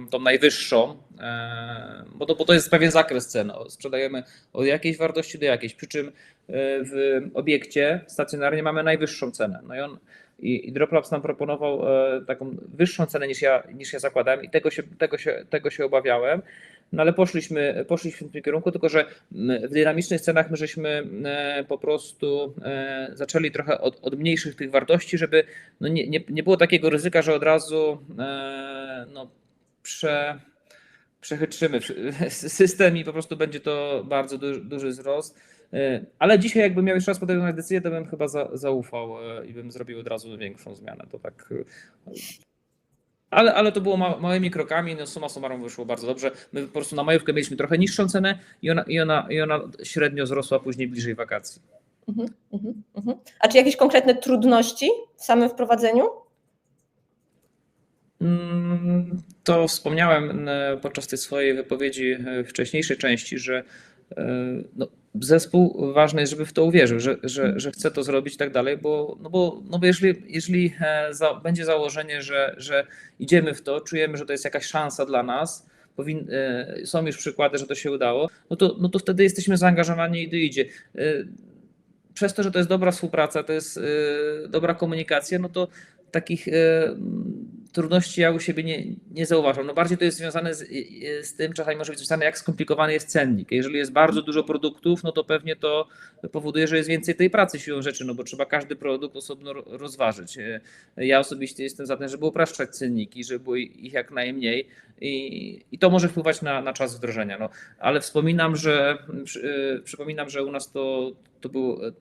tą najwyższą, bo to jest pewien zakres cen. Sprzedajemy od jakiejś wartości do jakiejś, przy czym w obiekcie stacjonarnie mamy najwyższą cenę. No i Droplabs nam proponował taką wyższą cenę niż ja zakładałem i tego się obawiałem. No ale poszliśmy w tym kierunku, tylko że w dynamicznych cenach my żeśmy po prostu zaczęli trochę od mniejszych tych wartości, żeby no nie było takiego ryzyka, że od razu no, przechytrzymy system i po prostu będzie to bardzo duży wzrost. Ale dzisiaj jakbym miał jeszcze raz podejmować decyzję, to bym chyba zaufał i bym zrobił od razu większą zmianę. To tak. Ale to było małymi krokami, no summa summarum wyszło bardzo dobrze. My po prostu na majówkę mieliśmy trochę niższą cenę i ona średnio wzrosła później bliżej wakacji. A czy jakieś konkretne trudności w samym wprowadzeniu? To wspomniałem podczas tej swojej wypowiedzi wcześniejszej części, że no, zespół ważny jest, żeby w to uwierzył, że chce to zrobić i tak dalej, bo jeżeli będzie założenie, że idziemy w to, czujemy, że to jest jakaś szansa dla nas, są już przykłady, że to się udało, no to wtedy jesteśmy zaangażowani i to idzie. Przez to, że to jest dobra współpraca, to jest dobra komunikacja, no to takich trudności ja u siebie nie zauważam. No bardziej to jest związane z tym, czasami może być związane, jak skomplikowany jest cennik. Jeżeli jest bardzo dużo produktów, no to pewnie to powoduje, że jest więcej tej pracy siłą rzeczy, no bo trzeba każdy produkt osobno rozważyć. Ja osobiście jestem za tym, żeby upraszczać cenniki, żeby było ich jak najmniej i to może wpływać na czas wdrożenia. No, ale przypominam, że u nas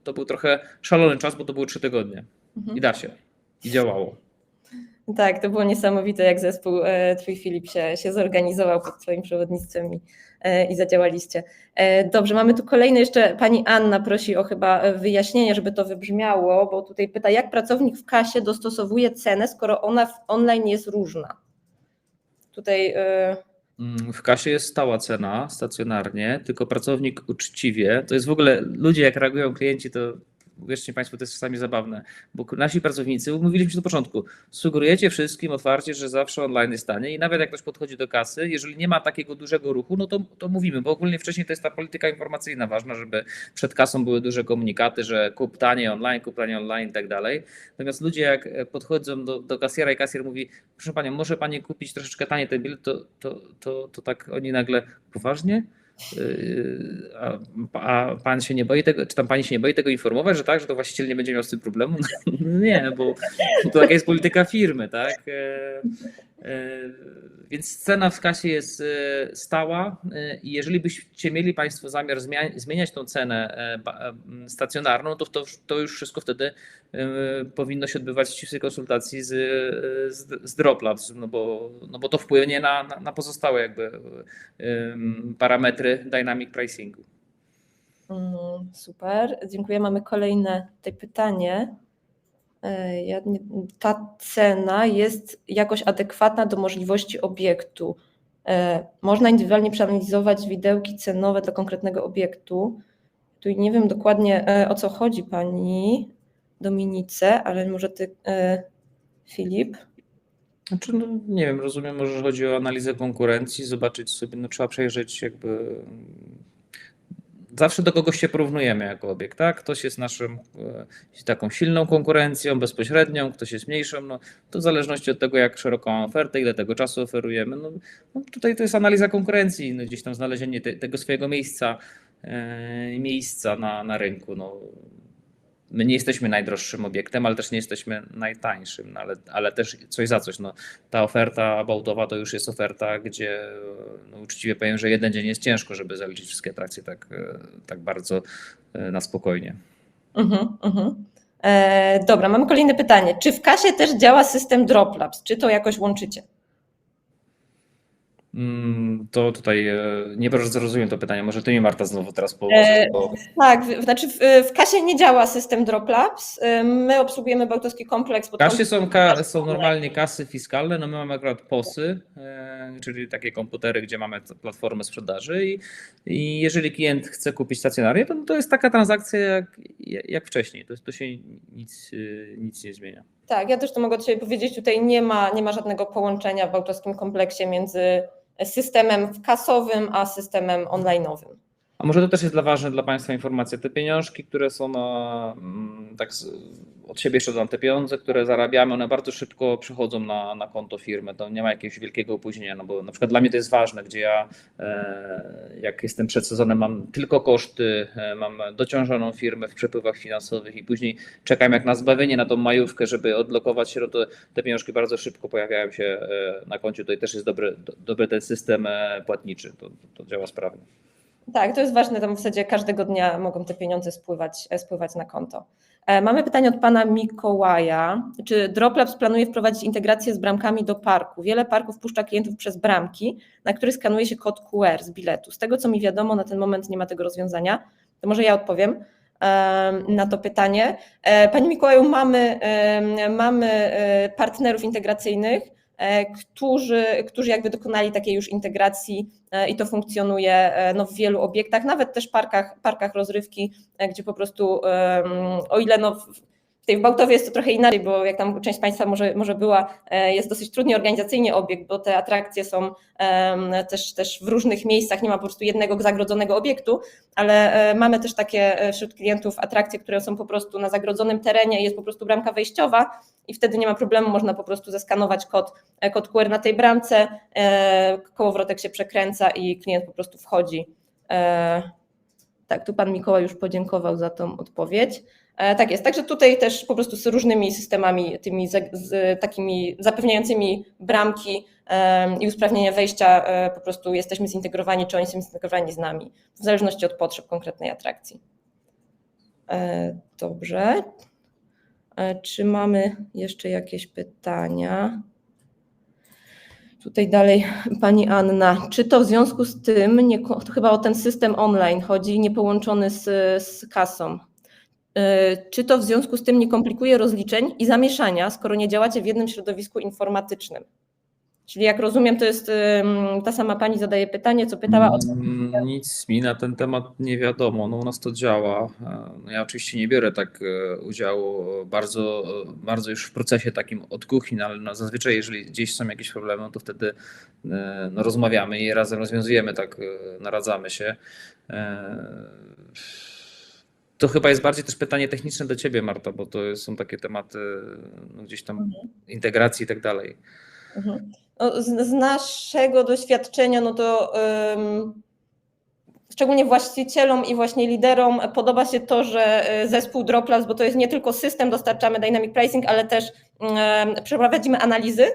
to był trochę szalony czas, bo to było 3 tygodnie. I da się. I działało. Tak, to było niesamowite, jak zespół twój Filip się zorganizował pod twoim przewodnictwem i zadziałaliście. Dobrze, mamy tu kolejne jeszcze, pani Anna prosi o chyba wyjaśnienie, żeby to wybrzmiało, bo tutaj pyta, jak pracownik w kasie dostosowuje cenę, skoro ona online jest różna? Tutaj... W kasie jest stała cena stacjonarnie, tylko pracownik uczciwie, to jest w ogóle, ludzie jak reagują klienci, to uwierzcie Państwo, to jest czasami zabawne, bo nasi pracownicy, mówiliśmy na początku, sugerujecie wszystkim otwarcie, że zawsze online jest taniej i nawet jak ktoś podchodzi do kasy, jeżeli nie ma takiego dużego ruchu, no to mówimy, bo ogólnie wcześniej to jest ta polityka informacyjna ważna, żeby przed kasą były duże komunikaty, że kup taniej online i tak dalej. Natomiast ludzie jak podchodzą do kasjera i kasjer mówi, proszę Panią, może Pani kupić troszeczkę taniej ten bilet, to tak oni nagle, poważnie? A pan się nie boi tego, czy tam pani się nie boi tego informować, że tak, że to właściciel nie będzie miał z tym problemu? No nie, bo to taka jest polityka firmy, tak? Więc cena w kasie jest stała i jeżeli byście mieli Państwo zamiar zmieniać tą cenę stacjonarną, to już wszystko wtedy powinno się odbywać w ścisłej konsultacji z Droplabs, no bo to wpłynie na pozostałe jakby parametry dynamic pricingu. Super, dziękuję. Mamy kolejne tutaj pytanie. Ta cena jest jakoś adekwatna do możliwości obiektu. Można indywidualnie przeanalizować widełki cenowe dla konkretnego obiektu. Tu nie wiem dokładnie, o co chodzi pani Dominice, ale może ty, Filip? Znaczy, no, nie wiem, rozumiem, może chodzi o analizę konkurencji, zobaczyć sobie, no trzeba przejrzeć jakby zawsze do kogoś się porównujemy jako obiekt, tak? Ktoś jest naszym taką silną konkurencją, bezpośrednią, ktoś jest mniejszą, no to w zależności od tego, jak szeroką mam ofertę, ile tego czasu oferujemy, no tutaj to jest analiza konkurencji, no gdzieś tam znalezienie tego swojego miejsca na rynku, no. My nie jesteśmy najdroższym obiektem, ale też nie jesteśmy najtańszym, no ale też coś za coś. No, ta oferta bałtowa to już jest oferta, gdzie no, uczciwie powiem, że jeden dzień jest ciężko, żeby zaliczyć wszystkie atrakcje tak bardzo na spokojnie. Dobra, mamy kolejne pytanie. Czy w kasie też działa system Droplabs? Czy to jakoś łączycie? To tutaj nie bardzo zrozumiem to pytanie. Może ty mi, Marta, znowu teraz pomożesz. Tak, znaczy w kasie nie działa system Droplabs. My obsługujemy Bałtycki Kompleks. W kasie są normalnie kasy fiskalne, no my mamy akurat POS-y, czyli takie komputery, gdzie mamy platformę sprzedaży i jeżeli klient chce kupić stacjonarię, to jest taka transakcja jak wcześniej. To się nic nie zmienia. Tak, ja też to mogę od siebie powiedzieć, tutaj nie ma żadnego połączenia w Bałtowskim Kompleksie między systemem kasowym a systemem online'owym. A może to też jest ważne dla Państwa informacja, te pieniążki, które są tak od siebie jeszcze dodam, te pieniądze, które zarabiamy, one bardzo szybko przychodzą na konto firmy, to nie ma jakiegoś wielkiego opóźnienia, no bo na przykład dla mnie to jest ważne, gdzie ja jak jestem przed sezonem mam tylko koszty, mam dociążoną firmę w przepływach finansowych i później czekam jak na zbawienie, na tą majówkę, żeby odblokować się, no to te pieniążki bardzo szybko pojawiają się na koncie, tutaj też jest dobry ten system płatniczy, to działa sprawnie. Tak, to jest ważne, tam w zasadzie każdego dnia mogą te pieniądze spływać na konto. Mamy pytanie od pana Mikołaja. Czy Droplabs planuje wprowadzić integrację z bramkami do parku? Wiele parków puszcza klientów przez bramki, na których skanuje się kod QR z biletu. Z tego, co mi wiadomo, na ten moment nie ma tego rozwiązania. To może ja odpowiem na to pytanie. Panie Mikołaju, mamy partnerów integracyjnych, którzy jakby dokonali takiej już integracji i to funkcjonuje no, w wielu obiektach, nawet też parkach rozrywki, gdzie po prostu, o ile no, w Bałtowie jest to trochę inaczej, bo jak tam część Państwa może była, jest dosyć trudnie organizacyjnie obiekt, bo te atrakcje są też w różnych miejscach, nie ma po prostu jednego zagrodzonego obiektu, ale mamy też takie wśród klientów atrakcje, które są po prostu na zagrodzonym terenie, jest po prostu bramka wejściowa i wtedy nie ma problemu, można po prostu zeskanować kod QR na tej bramce, kołowrotek się przekręca i klient po prostu wchodzi. Tak, tu pan Mikołaj już podziękował za tą odpowiedź. Tak jest, także tutaj też po prostu z różnymi systemami, tymi takimi zapewniającymi bramki i usprawnienie wejścia po prostu jesteśmy zintegrowani, czy oni są zintegrowani z nami, w zależności od potrzeb konkretnej atrakcji. Dobrze. Czy mamy jeszcze jakieś pytania? Tutaj dalej pani Anna. Czy to w związku z tym, to chyba o ten system online chodzi, niepołączony z kasą, czy to w związku z tym nie komplikuje rozliczeń i zamieszania, skoro nie działacie w jednym środowisku informatycznym? Czyli jak rozumiem, to jest ta sama pani zadaje pytanie, co pytała o... Nic mi na ten temat nie wiadomo. No, u nas to działa. No, ja oczywiście nie biorę tak udziału bardzo już w procesie takim od kuchni, no, ale no, zazwyczaj jeżeli gdzieś są jakieś problemy, to wtedy no, rozmawiamy i razem rozwiązujemy, tak naradzamy się. To chyba jest bardziej też pytanie techniczne do ciebie, Marta, bo to są takie tematy no, gdzieś tam integracji i tak dalej. No, z naszego doświadczenia, no to szczególnie właścicielom i właśnie liderom podoba się to, że zespół Droplabs, bo to jest nie tylko system, dostarczamy dynamic pricing, ale też przeprowadzimy analizy,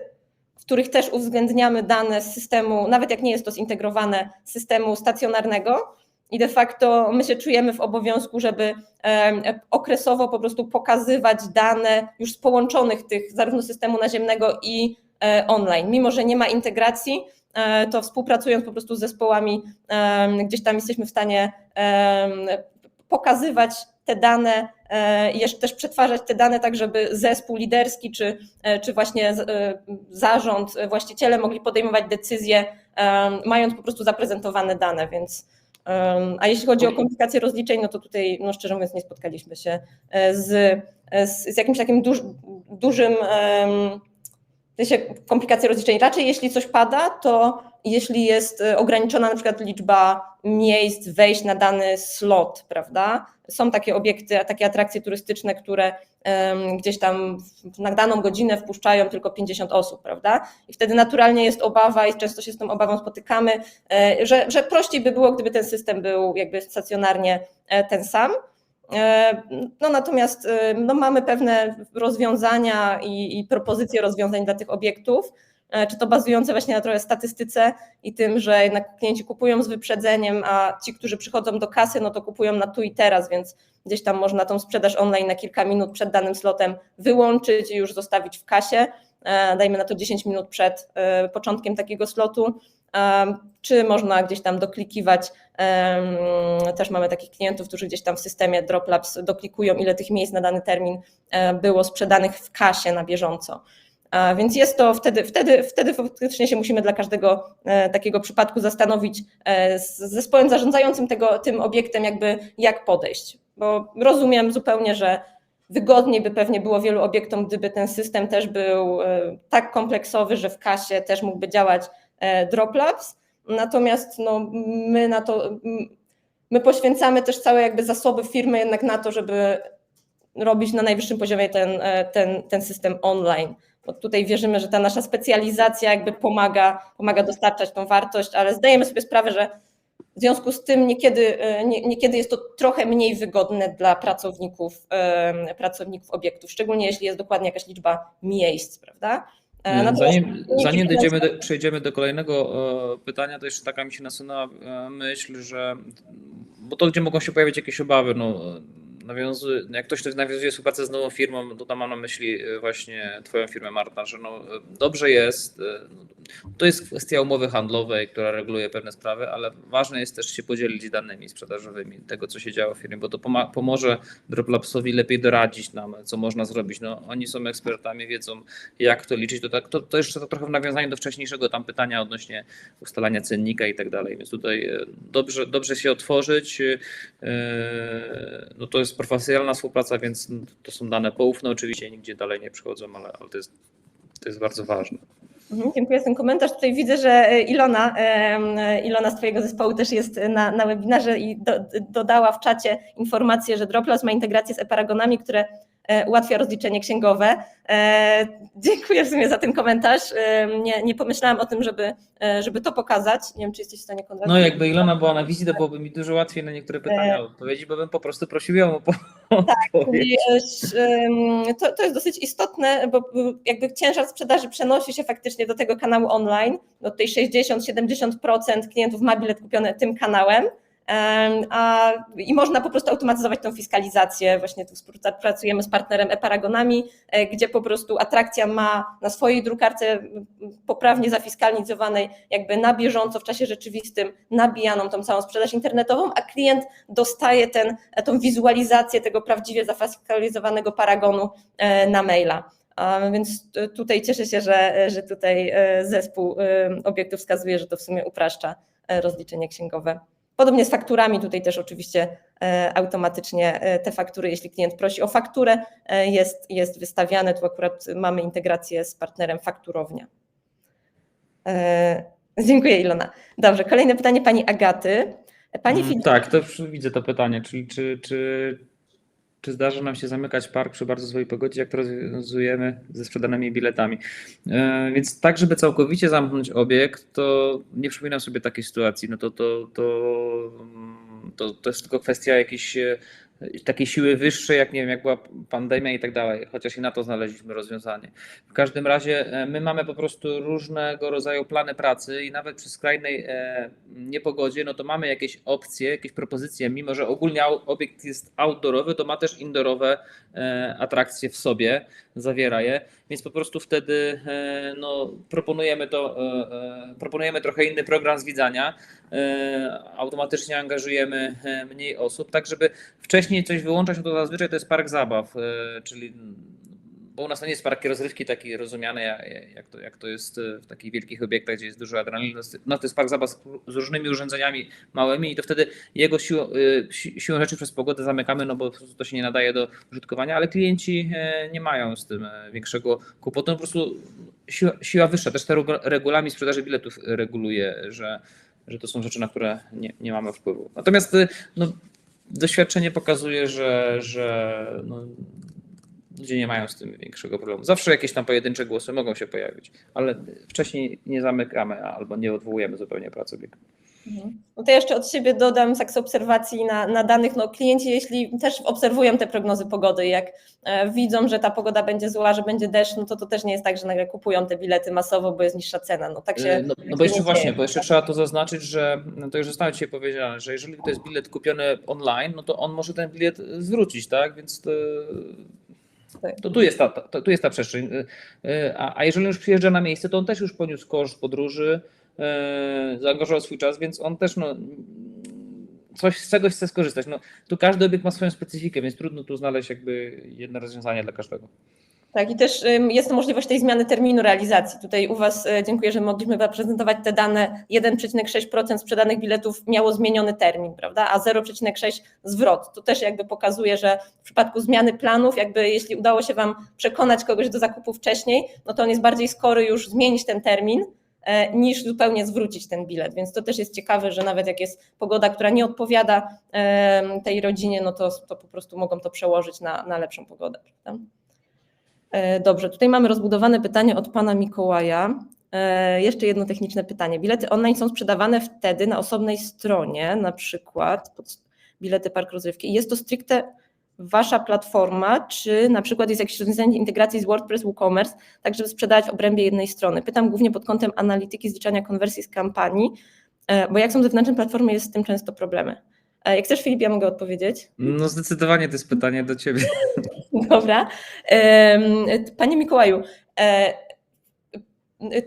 w których też uwzględniamy dane z systemu, nawet jak nie jest to zintegrowane, systemu stacjonarnego i de facto my się czujemy w obowiązku, żeby okresowo po prostu pokazywać dane już z połączonych tych zarówno systemu naziemnego i online. Mimo że nie ma integracji, to współpracując po prostu z zespołami, gdzieś tam jesteśmy w stanie pokazywać te dane i jeszcze też przetwarzać te dane tak, żeby zespół liderski czy właśnie zarząd, właściciele mogli podejmować decyzje, mając po prostu zaprezentowane dane, więc a jeśli chodzi o komplikacje rozliczeń, no to tutaj no szczerze mówiąc nie spotkaliśmy się z jakimś takim dużym w sensie komplikacje rozliczeń. Raczej jeśli coś pada, to jeśli jest ograniczona na przykład liczba miejsc, wejść na dany slot, prawda? Są takie obiekty, takie atrakcje turystyczne, które gdzieś tam na daną godzinę wpuszczają tylko 50 osób, prawda? I wtedy naturalnie jest obawa i często się z tą obawą spotykamy, że prościej by było, gdyby ten system był jakby stacjonarnie ten sam. No natomiast mamy pewne rozwiązania i propozycje rozwiązań dla tych obiektów, czy to bazujące właśnie na trochę statystyce i tym, że jednak klienci kupują z wyprzedzeniem, a ci, którzy przychodzą do kasy, no to kupują na tu i teraz, więc gdzieś tam można tą sprzedaż online na kilka minut przed danym slotem wyłączyć i już zostawić w kasie, dajmy na to 10 minut przed początkiem takiego slotu, czy można gdzieś tam doklikiwać. Też mamy takich klientów, którzy gdzieś tam w systemie Droplabs doklikują, ile tych miejsc na dany termin było sprzedanych w kasie na bieżąco. Więc jest to wtedy faktycznie się musimy dla każdego takiego przypadku zastanowić z zespołem zarządzającym tym obiektem jakby jak podejść, bo rozumiem zupełnie, że wygodniej by pewnie było wielu obiektom, gdyby ten system też był tak kompleksowy, że w kasie też mógłby działać Droplabs, natomiast no, my poświęcamy też całe jakby zasoby firmy jednak na to, żeby robić na najwyższym poziomie ten system online. Bo tutaj wierzymy, że ta nasza specjalizacja jakby pomaga dostarczać tą wartość, ale zdajemy sobie sprawę, że w związku z tym niekiedy jest to trochę mniej wygodne dla pracowników obiektów, szczególnie jeśli jest dokładnie jakaś liczba miejsc, prawda? Zanim przejdziemy do kolejnego pytania, to jeszcze taka mi się nasunęła myśl, że bo to gdzie mogą się pojawić jakieś obawy, no jak ktoś nawiązuje współpracę z nową firmą, to tam mam na myśli właśnie twoją firmę, Marta, że no dobrze jest, to jest kwestia umowy handlowej, która reguluje pewne sprawy, ale ważne jest też się podzielić danymi sprzedażowymi tego, co się działo w firmie, bo to pomoże Droplabsowi lepiej doradzić nam, co można zrobić. No, oni są ekspertami, wiedzą jak to liczyć. To jeszcze trochę w nawiązaniu do wcześniejszego tam pytania odnośnie ustalania cennika i tak dalej, więc tutaj dobrze się otworzyć. No to jest profesjonalna współpraca, więc to są dane poufne, oczywiście nigdzie dalej nie przychodzą, ale to jest bardzo ważne. Dziękuję za ten komentarz. Tutaj widzę, że Ilona z twojego zespołu też jest na webinarze i dodała w czacie informację, że Droplabs ma integrację z e-paragonami, które ułatwia rozliczenie księgowe. Dziękuję w sumie za ten komentarz. Nie pomyślałam o tym, żeby to pokazać. Nie wiem, czy jesteś w stanie, Konrad. No jakby Ilona była na wizji, to byłoby mi dużo łatwiej na niektóre pytania odpowiedzieć, bo bym po prostu prosił ją o odpowiedź. Tak, to jest dosyć istotne, bo jakby ciężar sprzedaży przenosi się faktycznie do tego kanału online. Do tej 60-70% klientów ma bilet kupiony tym kanałem. I można po prostu automatyzować tą fiskalizację. Właśnie tu współpracujemy z partnerem e-paragonami, gdzie po prostu atrakcja ma na swojej drukarce poprawnie zafiskalizowanej, jakby na bieżąco w czasie rzeczywistym nabijaną tą całą sprzedaż internetową, a klient dostaje tą wizualizację tego prawdziwie zafiskalizowanego paragonu na maila. Więc tutaj cieszę się, że tutaj zespół obiektów wskazuje, że to w sumie upraszcza rozliczenie księgowe. Podobnie z fakturami, tutaj też oczywiście automatycznie te faktury, jeśli klient prosi o fakturę, jest wystawiane. Tu akurat mamy integrację z partnerem Fakturownia. Dziękuję, Ilona. Dobrze, kolejne pytanie pani Agaty. Tak, to już widzę to pytanie, czyli czy zdarza nam się zamykać park przy bardzo złej pogodzie, jak to rozwiązujemy ze sprzedanymi biletami. Więc tak, żeby całkowicie zamknąć obiekt, to nie przypominam sobie takiej sytuacji. No to jest tylko kwestia jakiejś takiej siły wyższej, jak nie wiem, jak była pandemia i tak dalej, chociaż i na to znaleźliśmy rozwiązanie. W każdym razie my mamy po prostu różnego rodzaju plany pracy i nawet przy skrajnej niepogodzie, no to mamy jakieś opcje, jakieś propozycje, mimo że ogólnie obiekt jest outdoorowy, to ma też indoorowe atrakcje w sobie, zawiera je, więc po prostu wtedy no, proponujemy trochę inny program zwiedzania, automatycznie angażujemy mniej osób, tak żeby wcześniej coś wyłączać, no to zazwyczaj to jest park zabaw, czyli bo u nas to nie jest parki rozrywki taki rozumiany, jak to jest w takich wielkich obiektach, gdzie jest dużo adrenaliny. No to jest park zabaw z różnymi urządzeniami małymi i to wtedy jego siłą rzeczy przez pogodę zamykamy, no bo to się nie nadaje do użytkowania, ale klienci nie mają z tym większego kłopotu. Po prostu siła wyższa. Też te regulamin sprzedaży biletów reguluje, że to są rzeczy, na które nie mamy wpływu. Natomiast no, doświadczenie pokazuje, że no, ludzie nie mają z tym większego problemu. Zawsze jakieś tam pojedyncze głosy mogą się pojawić, ale wcześniej nie zamykamy albo nie odwołujemy zupełnie pracy obiektu. No to jeszcze od siebie dodam z obserwacji na danych, no klienci jeśli też obserwują te prognozy pogody, jak widzą, że ta pogoda będzie zła, że będzie deszcz, no to też nie jest tak, że nagle kupują te bilety masowo, bo jest niższa cena. No tak się no bo jeszcze właśnie, bo jeszcze trzeba to zaznaczyć, że to już zostało dzisiaj powiedziane, że jeżeli to jest bilet kupiony online, no to on może ten bilet zwrócić, tak? Więc to tu jest ta przestrzeń. A jeżeli już przyjeżdża na miejsce, to on też już poniósł koszt podróży, zaangażował swój czas, więc on też coś z czegoś chce skorzystać. No, tu każdy obiekt ma swoją specyfikę, więc trudno tu znaleźć jakby jedno rozwiązanie dla każdego. Tak, i też jest możliwość tej zmiany terminu realizacji. Tutaj u Was dziękuję, że mogliśmy zaprezentować te dane. 1,6% sprzedanych biletów miało zmieniony termin, prawda, a 0,6% zwrot. To też jakby pokazuje, że w przypadku zmiany planów, jakby jeśli udało się Wam przekonać kogoś do zakupu wcześniej, no to on jest bardziej skory już zmienić ten termin, niż zupełnie zwrócić ten bilet. Więc to też jest ciekawe, że nawet jak jest pogoda, która nie odpowiada tej rodzinie, no to po prostu mogą to przełożyć na lepszą pogodę, prawda? Dobrze, tutaj mamy rozbudowane pytanie od pana Mikołaja. Jeszcze jedno techniczne pytanie. Bilety online są sprzedawane wtedy na osobnej stronie, na przykład bilety park rozrywki. Jest to stricte wasza platforma, czy na przykład jest jakieś rozwiązanie integracji z WordPress, WooCommerce, tak żeby sprzedawać w obrębie jednej strony? Pytam głównie pod kątem analityki zliczania konwersji z kampanii, bo jak są zewnętrzne platformy, jest z tym często problemy. Jak chcesz, Filip, ja mogę odpowiedzieć. No zdecydowanie to jest pytanie do Ciebie. Dobra. Panie Mikołaju,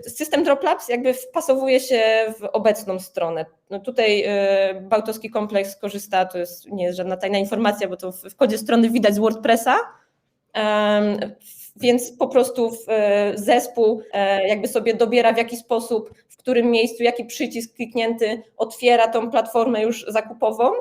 system DropLabs jakby wpasowuje się w obecną stronę. No tutaj Bałtowski Kompleks korzysta, to nie jest żadna tajna informacja, bo to w kodzie strony widać z WordPressa, więc po prostu zespół jakby sobie dobiera w jaki sposób, w którym miejscu, jaki przycisk kliknięty otwiera tą platformę już zakupową,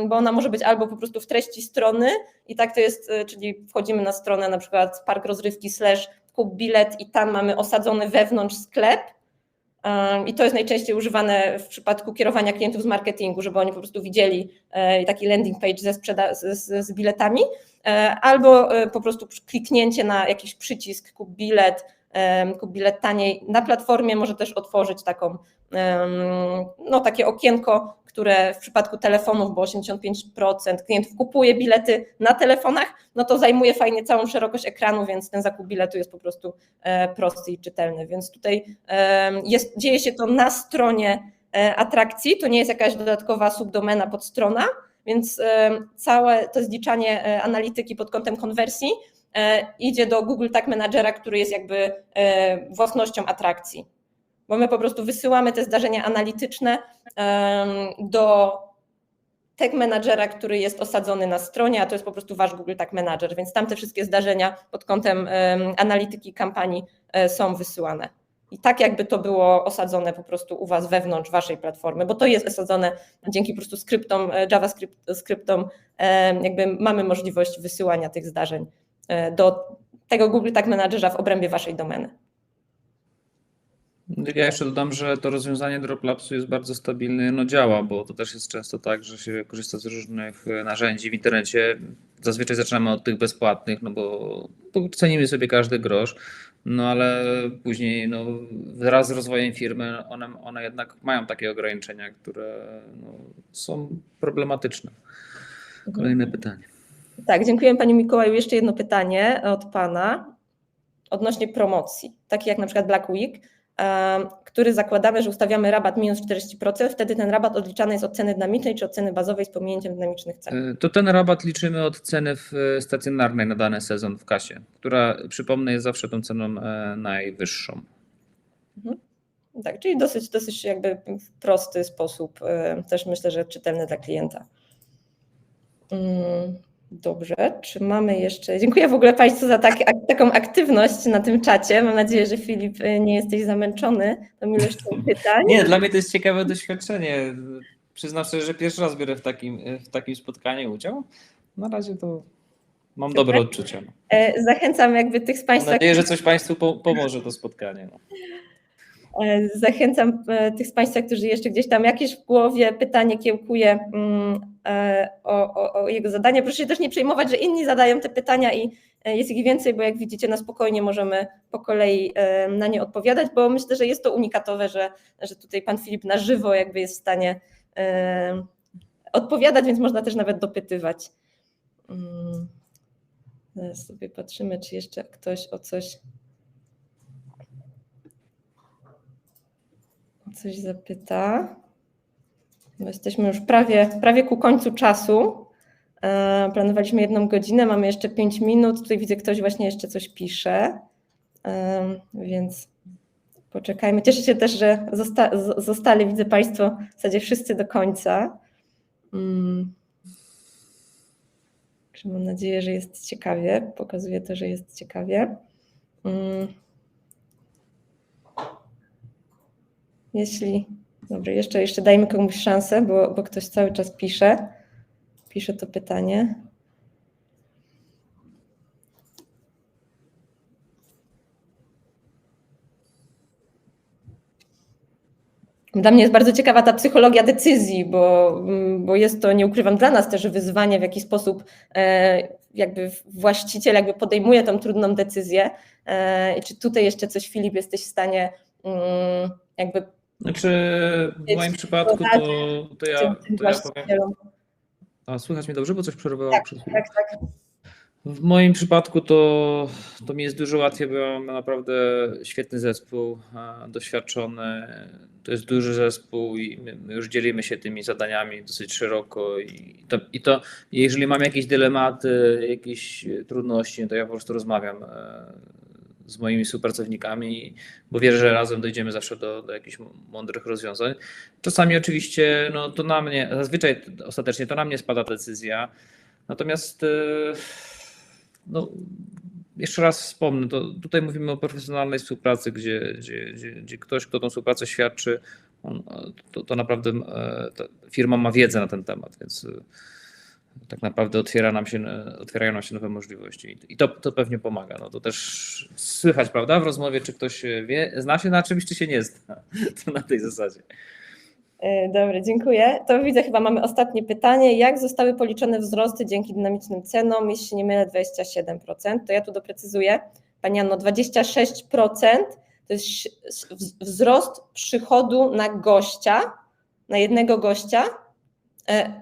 bo ona może być albo po prostu w treści strony i tak to jest, czyli wchodzimy na stronę na przykład park rozrywki / kup bilet i tam mamy osadzony wewnątrz sklep i to jest najczęściej używane w przypadku kierowania klientów z marketingu, żeby oni po prostu widzieli taki landing page z biletami, albo po prostu kliknięcie na jakiś przycisk kup bilet taniej na platformie może też otworzyć takie okienko, które w przypadku telefonów, bo 85% klientów kupuje bilety na telefonach, no to zajmuje fajnie całą szerokość ekranu, więc ten zakup biletu jest po prostu prosty i czytelny. Więc tutaj dzieje się to na stronie atrakcji, to nie jest jakaś dodatkowa subdomena, podstrona, więc całe to zliczanie analityki pod kątem konwersji idzie do Google Tag Managera, który jest jakby własnością atrakcji. Bo my po prostu wysyłamy te zdarzenia analityczne do Tag Managera, który jest osadzony na stronie, a to jest po prostu wasz Google Tag Manager, więc tam te wszystkie zdarzenia pod kątem analityki kampanii są wysyłane. I tak jakby to było osadzone po prostu u was wewnątrz waszej platformy, bo to jest osadzone dzięki po prostu skryptom, JavaScriptom, jakby mamy możliwość wysyłania tych zdarzeń do tego Google Tag Managera w obrębie waszej domeny. Ja jeszcze dodam, że to rozwiązanie DropLabsu jest bardzo stabilne, no działa, bo to też jest często tak, że się korzysta z różnych narzędzi w internecie. Zazwyczaj zaczynamy od tych bezpłatnych, no bo cenimy sobie każdy grosz, no ale później wraz z rozwojem firmy one jednak mają takie ograniczenia, które są problematyczne. Kolejne pytanie. Tak, dziękuję Panie Mikołaju. Jeszcze jedno pytanie od Pana odnośnie promocji, takich jak na przykład Black Week, który zakładamy, że ustawiamy rabat minus 40%, wtedy ten rabat odliczany jest od ceny dynamicznej czy od ceny bazowej z pominięciem dynamicznych cen? To ten rabat liczymy od ceny stacjonarnej na dany sezon w kasie, która, przypomnę, jest zawsze tą ceną najwyższą. Tak, czyli dosyć jakby w prosty sposób, też myślę, że czytelny dla klienta. Dobrze, czy mamy jeszcze... Dziękuję w ogóle Państwu za taką aktywność na tym czacie. Mam nadzieję, że Filip nie jesteś zamęczony tą ilością pytań. Nie, dla mnie to jest ciekawe doświadczenie. Przyznam sobie, że pierwszy raz biorę w takim spotkaniu udział. Na razie to mam dobre odczucia. Zachęcam jakby tych z Państwa... Mam nadzieję, że coś Państwu pomoże to spotkanie. Zachęcam tych z Państwa, którzy jeszcze gdzieś tam jakieś w głowie pytanie kiełkuje o jego zadanie. Proszę się też nie przejmować, że inni zadają te pytania i jest ich więcej, bo jak widzicie na spokojnie możemy po kolei na nie odpowiadać, bo myślę, że jest to unikatowe, że tutaj Pan Filip na żywo jakby jest w stanie odpowiadać, więc można też nawet dopytywać. Teraz sobie patrzymy, czy jeszcze ktoś o coś zapyta. Bo jesteśmy już prawie ku końcu czasu. Planowaliśmy 1 godzinę, mamy jeszcze 5 minut. Tutaj widzę, ktoś właśnie jeszcze coś pisze, więc poczekajmy. Cieszę się też, że zostali, widzę Państwo w zasadzie wszyscy do końca. Mam nadzieję, że jest ciekawie. Pokazuje to, że jest ciekawie. Dobrze, jeszcze dajmy komuś szansę, bo ktoś cały czas pisze to pytanie. Dla mnie jest bardzo ciekawa ta psychologia decyzji, bo jest to, nie ukrywam, dla nas też wyzwanie, w jaki sposób jakby właściciel jakby podejmuje tą trudną decyzję. I czy tutaj jeszcze coś, Filip, jesteś w stanie jakby... Znaczy w moim przypadku to ja powiem... A słychać mnie dobrze, bo coś przerwało przed chwilą? Tak. W moim przypadku to mi jest dużo łatwiej, bo mam naprawdę świetny zespół, doświadczony. To jest duży zespół i my już dzielimy się tymi zadaniami dosyć szeroko i to jeżeli mam jakieś dylematy, jakieś trudności, to ja po prostu rozmawiam z moimi współpracownikami, bo wierzę, że razem dojdziemy zawsze do jakichś mądrych rozwiązań. Czasami oczywiście to na mnie, zazwyczaj ostatecznie to na mnie spada decyzja, natomiast jeszcze raz wspomnę, tutaj mówimy o profesjonalnej współpracy, gdzie ktoś, kto tą współpracę świadczy, to naprawdę ta firma ma wiedzę na ten temat, więc tak naprawdę otwierają nam się nowe możliwości i to pewnie pomaga. To też słychać, prawda, w rozmowie, czy ktoś zna się na czymś, czy się nie zna. To na tej zasadzie. Dobra, dziękuję. To widzę, chyba mamy ostatnie pytanie. Jak zostały policzone wzrosty dzięki dynamicznym cenom? Jeśli się nie mylę, 27%. To ja tu doprecyzuję. Pani Anno, 26% to jest wzrost przychodu na gościa, na jednego gościa,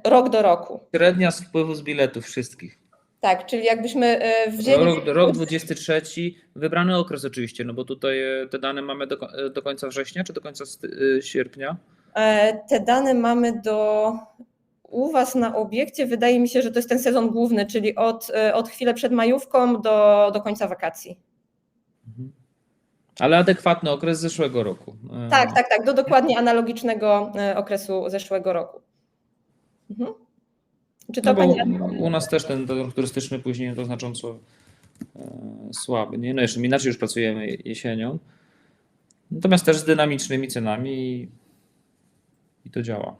rok do roku. Średnia z wpływu z biletów wszystkich. Tak, czyli jakbyśmy wzięli... Rok 23, wybrany okres oczywiście, bo tutaj te dane mamy do końca września, czy do końca sierpnia? Te dane mamy u Was na obiekcie. Wydaje mi się, że to jest ten sezon główny, czyli od chwilę przed majówką do końca wakacji. Ale adekwatny okres zeszłego roku. Tak, do dokładnie analogicznego okresu zeszłego roku. Czy to Pani... U nas też ten rok turystyczny później to znacząco słaby. Jeszcze inaczej już pracujemy jesienią. Natomiast też z dynamicznymi cenami i to działa.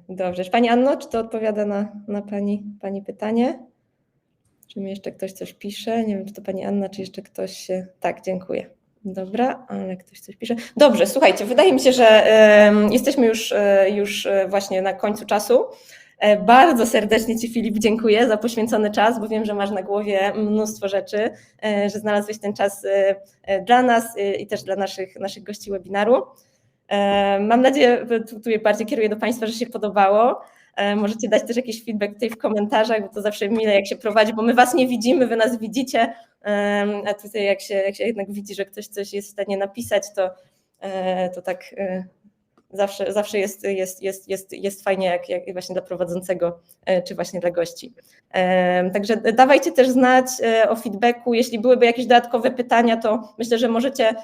Dobrze. Pani Anno, czy to odpowiada na Pani pytanie? Czy mi jeszcze ktoś coś pisze? Nie wiem, czy to Pani Anna, czy jeszcze ktoś... Tak, dziękuję. Dobra, ale ktoś coś pisze. Dobrze, słuchajcie, wydaje mi się, że jesteśmy już właśnie na końcu czasu. Bardzo serdecznie Ci, Filip, dziękuję za poświęcony czas, bo wiem, że masz na głowie mnóstwo rzeczy, że znalazłeś ten czas dla nas i też dla naszych gości webinaru. Mam nadzieję, tutaj bardziej kieruję do Państwa, że się podobało. Możecie dać też jakiś feedback tutaj w komentarzach, bo to zawsze mile jak się prowadzi, bo my Was nie widzimy, Wy nas widzicie, a tutaj jak się jednak widzi, że ktoś coś jest w stanie napisać, to tak zawsze jest fajnie, jak właśnie dla prowadzącego, czy właśnie dla gości. Także dawajcie też znać o feedbacku. Jeśli byłyby jakieś dodatkowe pytania, to myślę, że możecie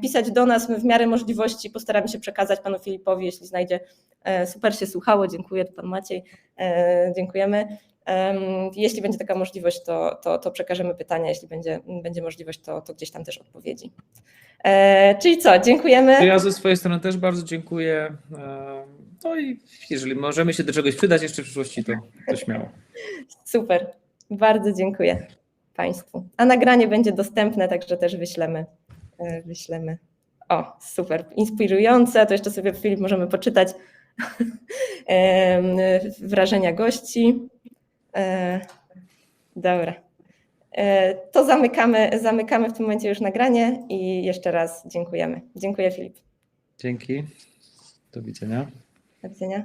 pisać do nas. My w miarę możliwości postaramy się przekazać Panu Filipowi, jeśli znajdzie Super się słuchało, dziękuję, to pan Maciej, dziękujemy. Jeśli będzie taka możliwość, to przekażemy pytania, jeśli będzie możliwość, to gdzieś tam też odpowiedzi. Czyli co, dziękujemy. Ja ze swojej strony też bardzo dziękuję. No i jeżeli możemy się do czegoś przydać jeszcze w przyszłości, to śmiało. Super, bardzo dziękuję Państwu. A nagranie będzie dostępne, także też wyślemy. O, super, inspirujące, to jeszcze sobie, Filip, możemy poczytać wrażenia gości. Dobra. To zamykamy w tym momencie już nagranie i jeszcze raz dziękujemy. Dziękuję, Filip. Dzięki. Do widzenia. Do widzenia.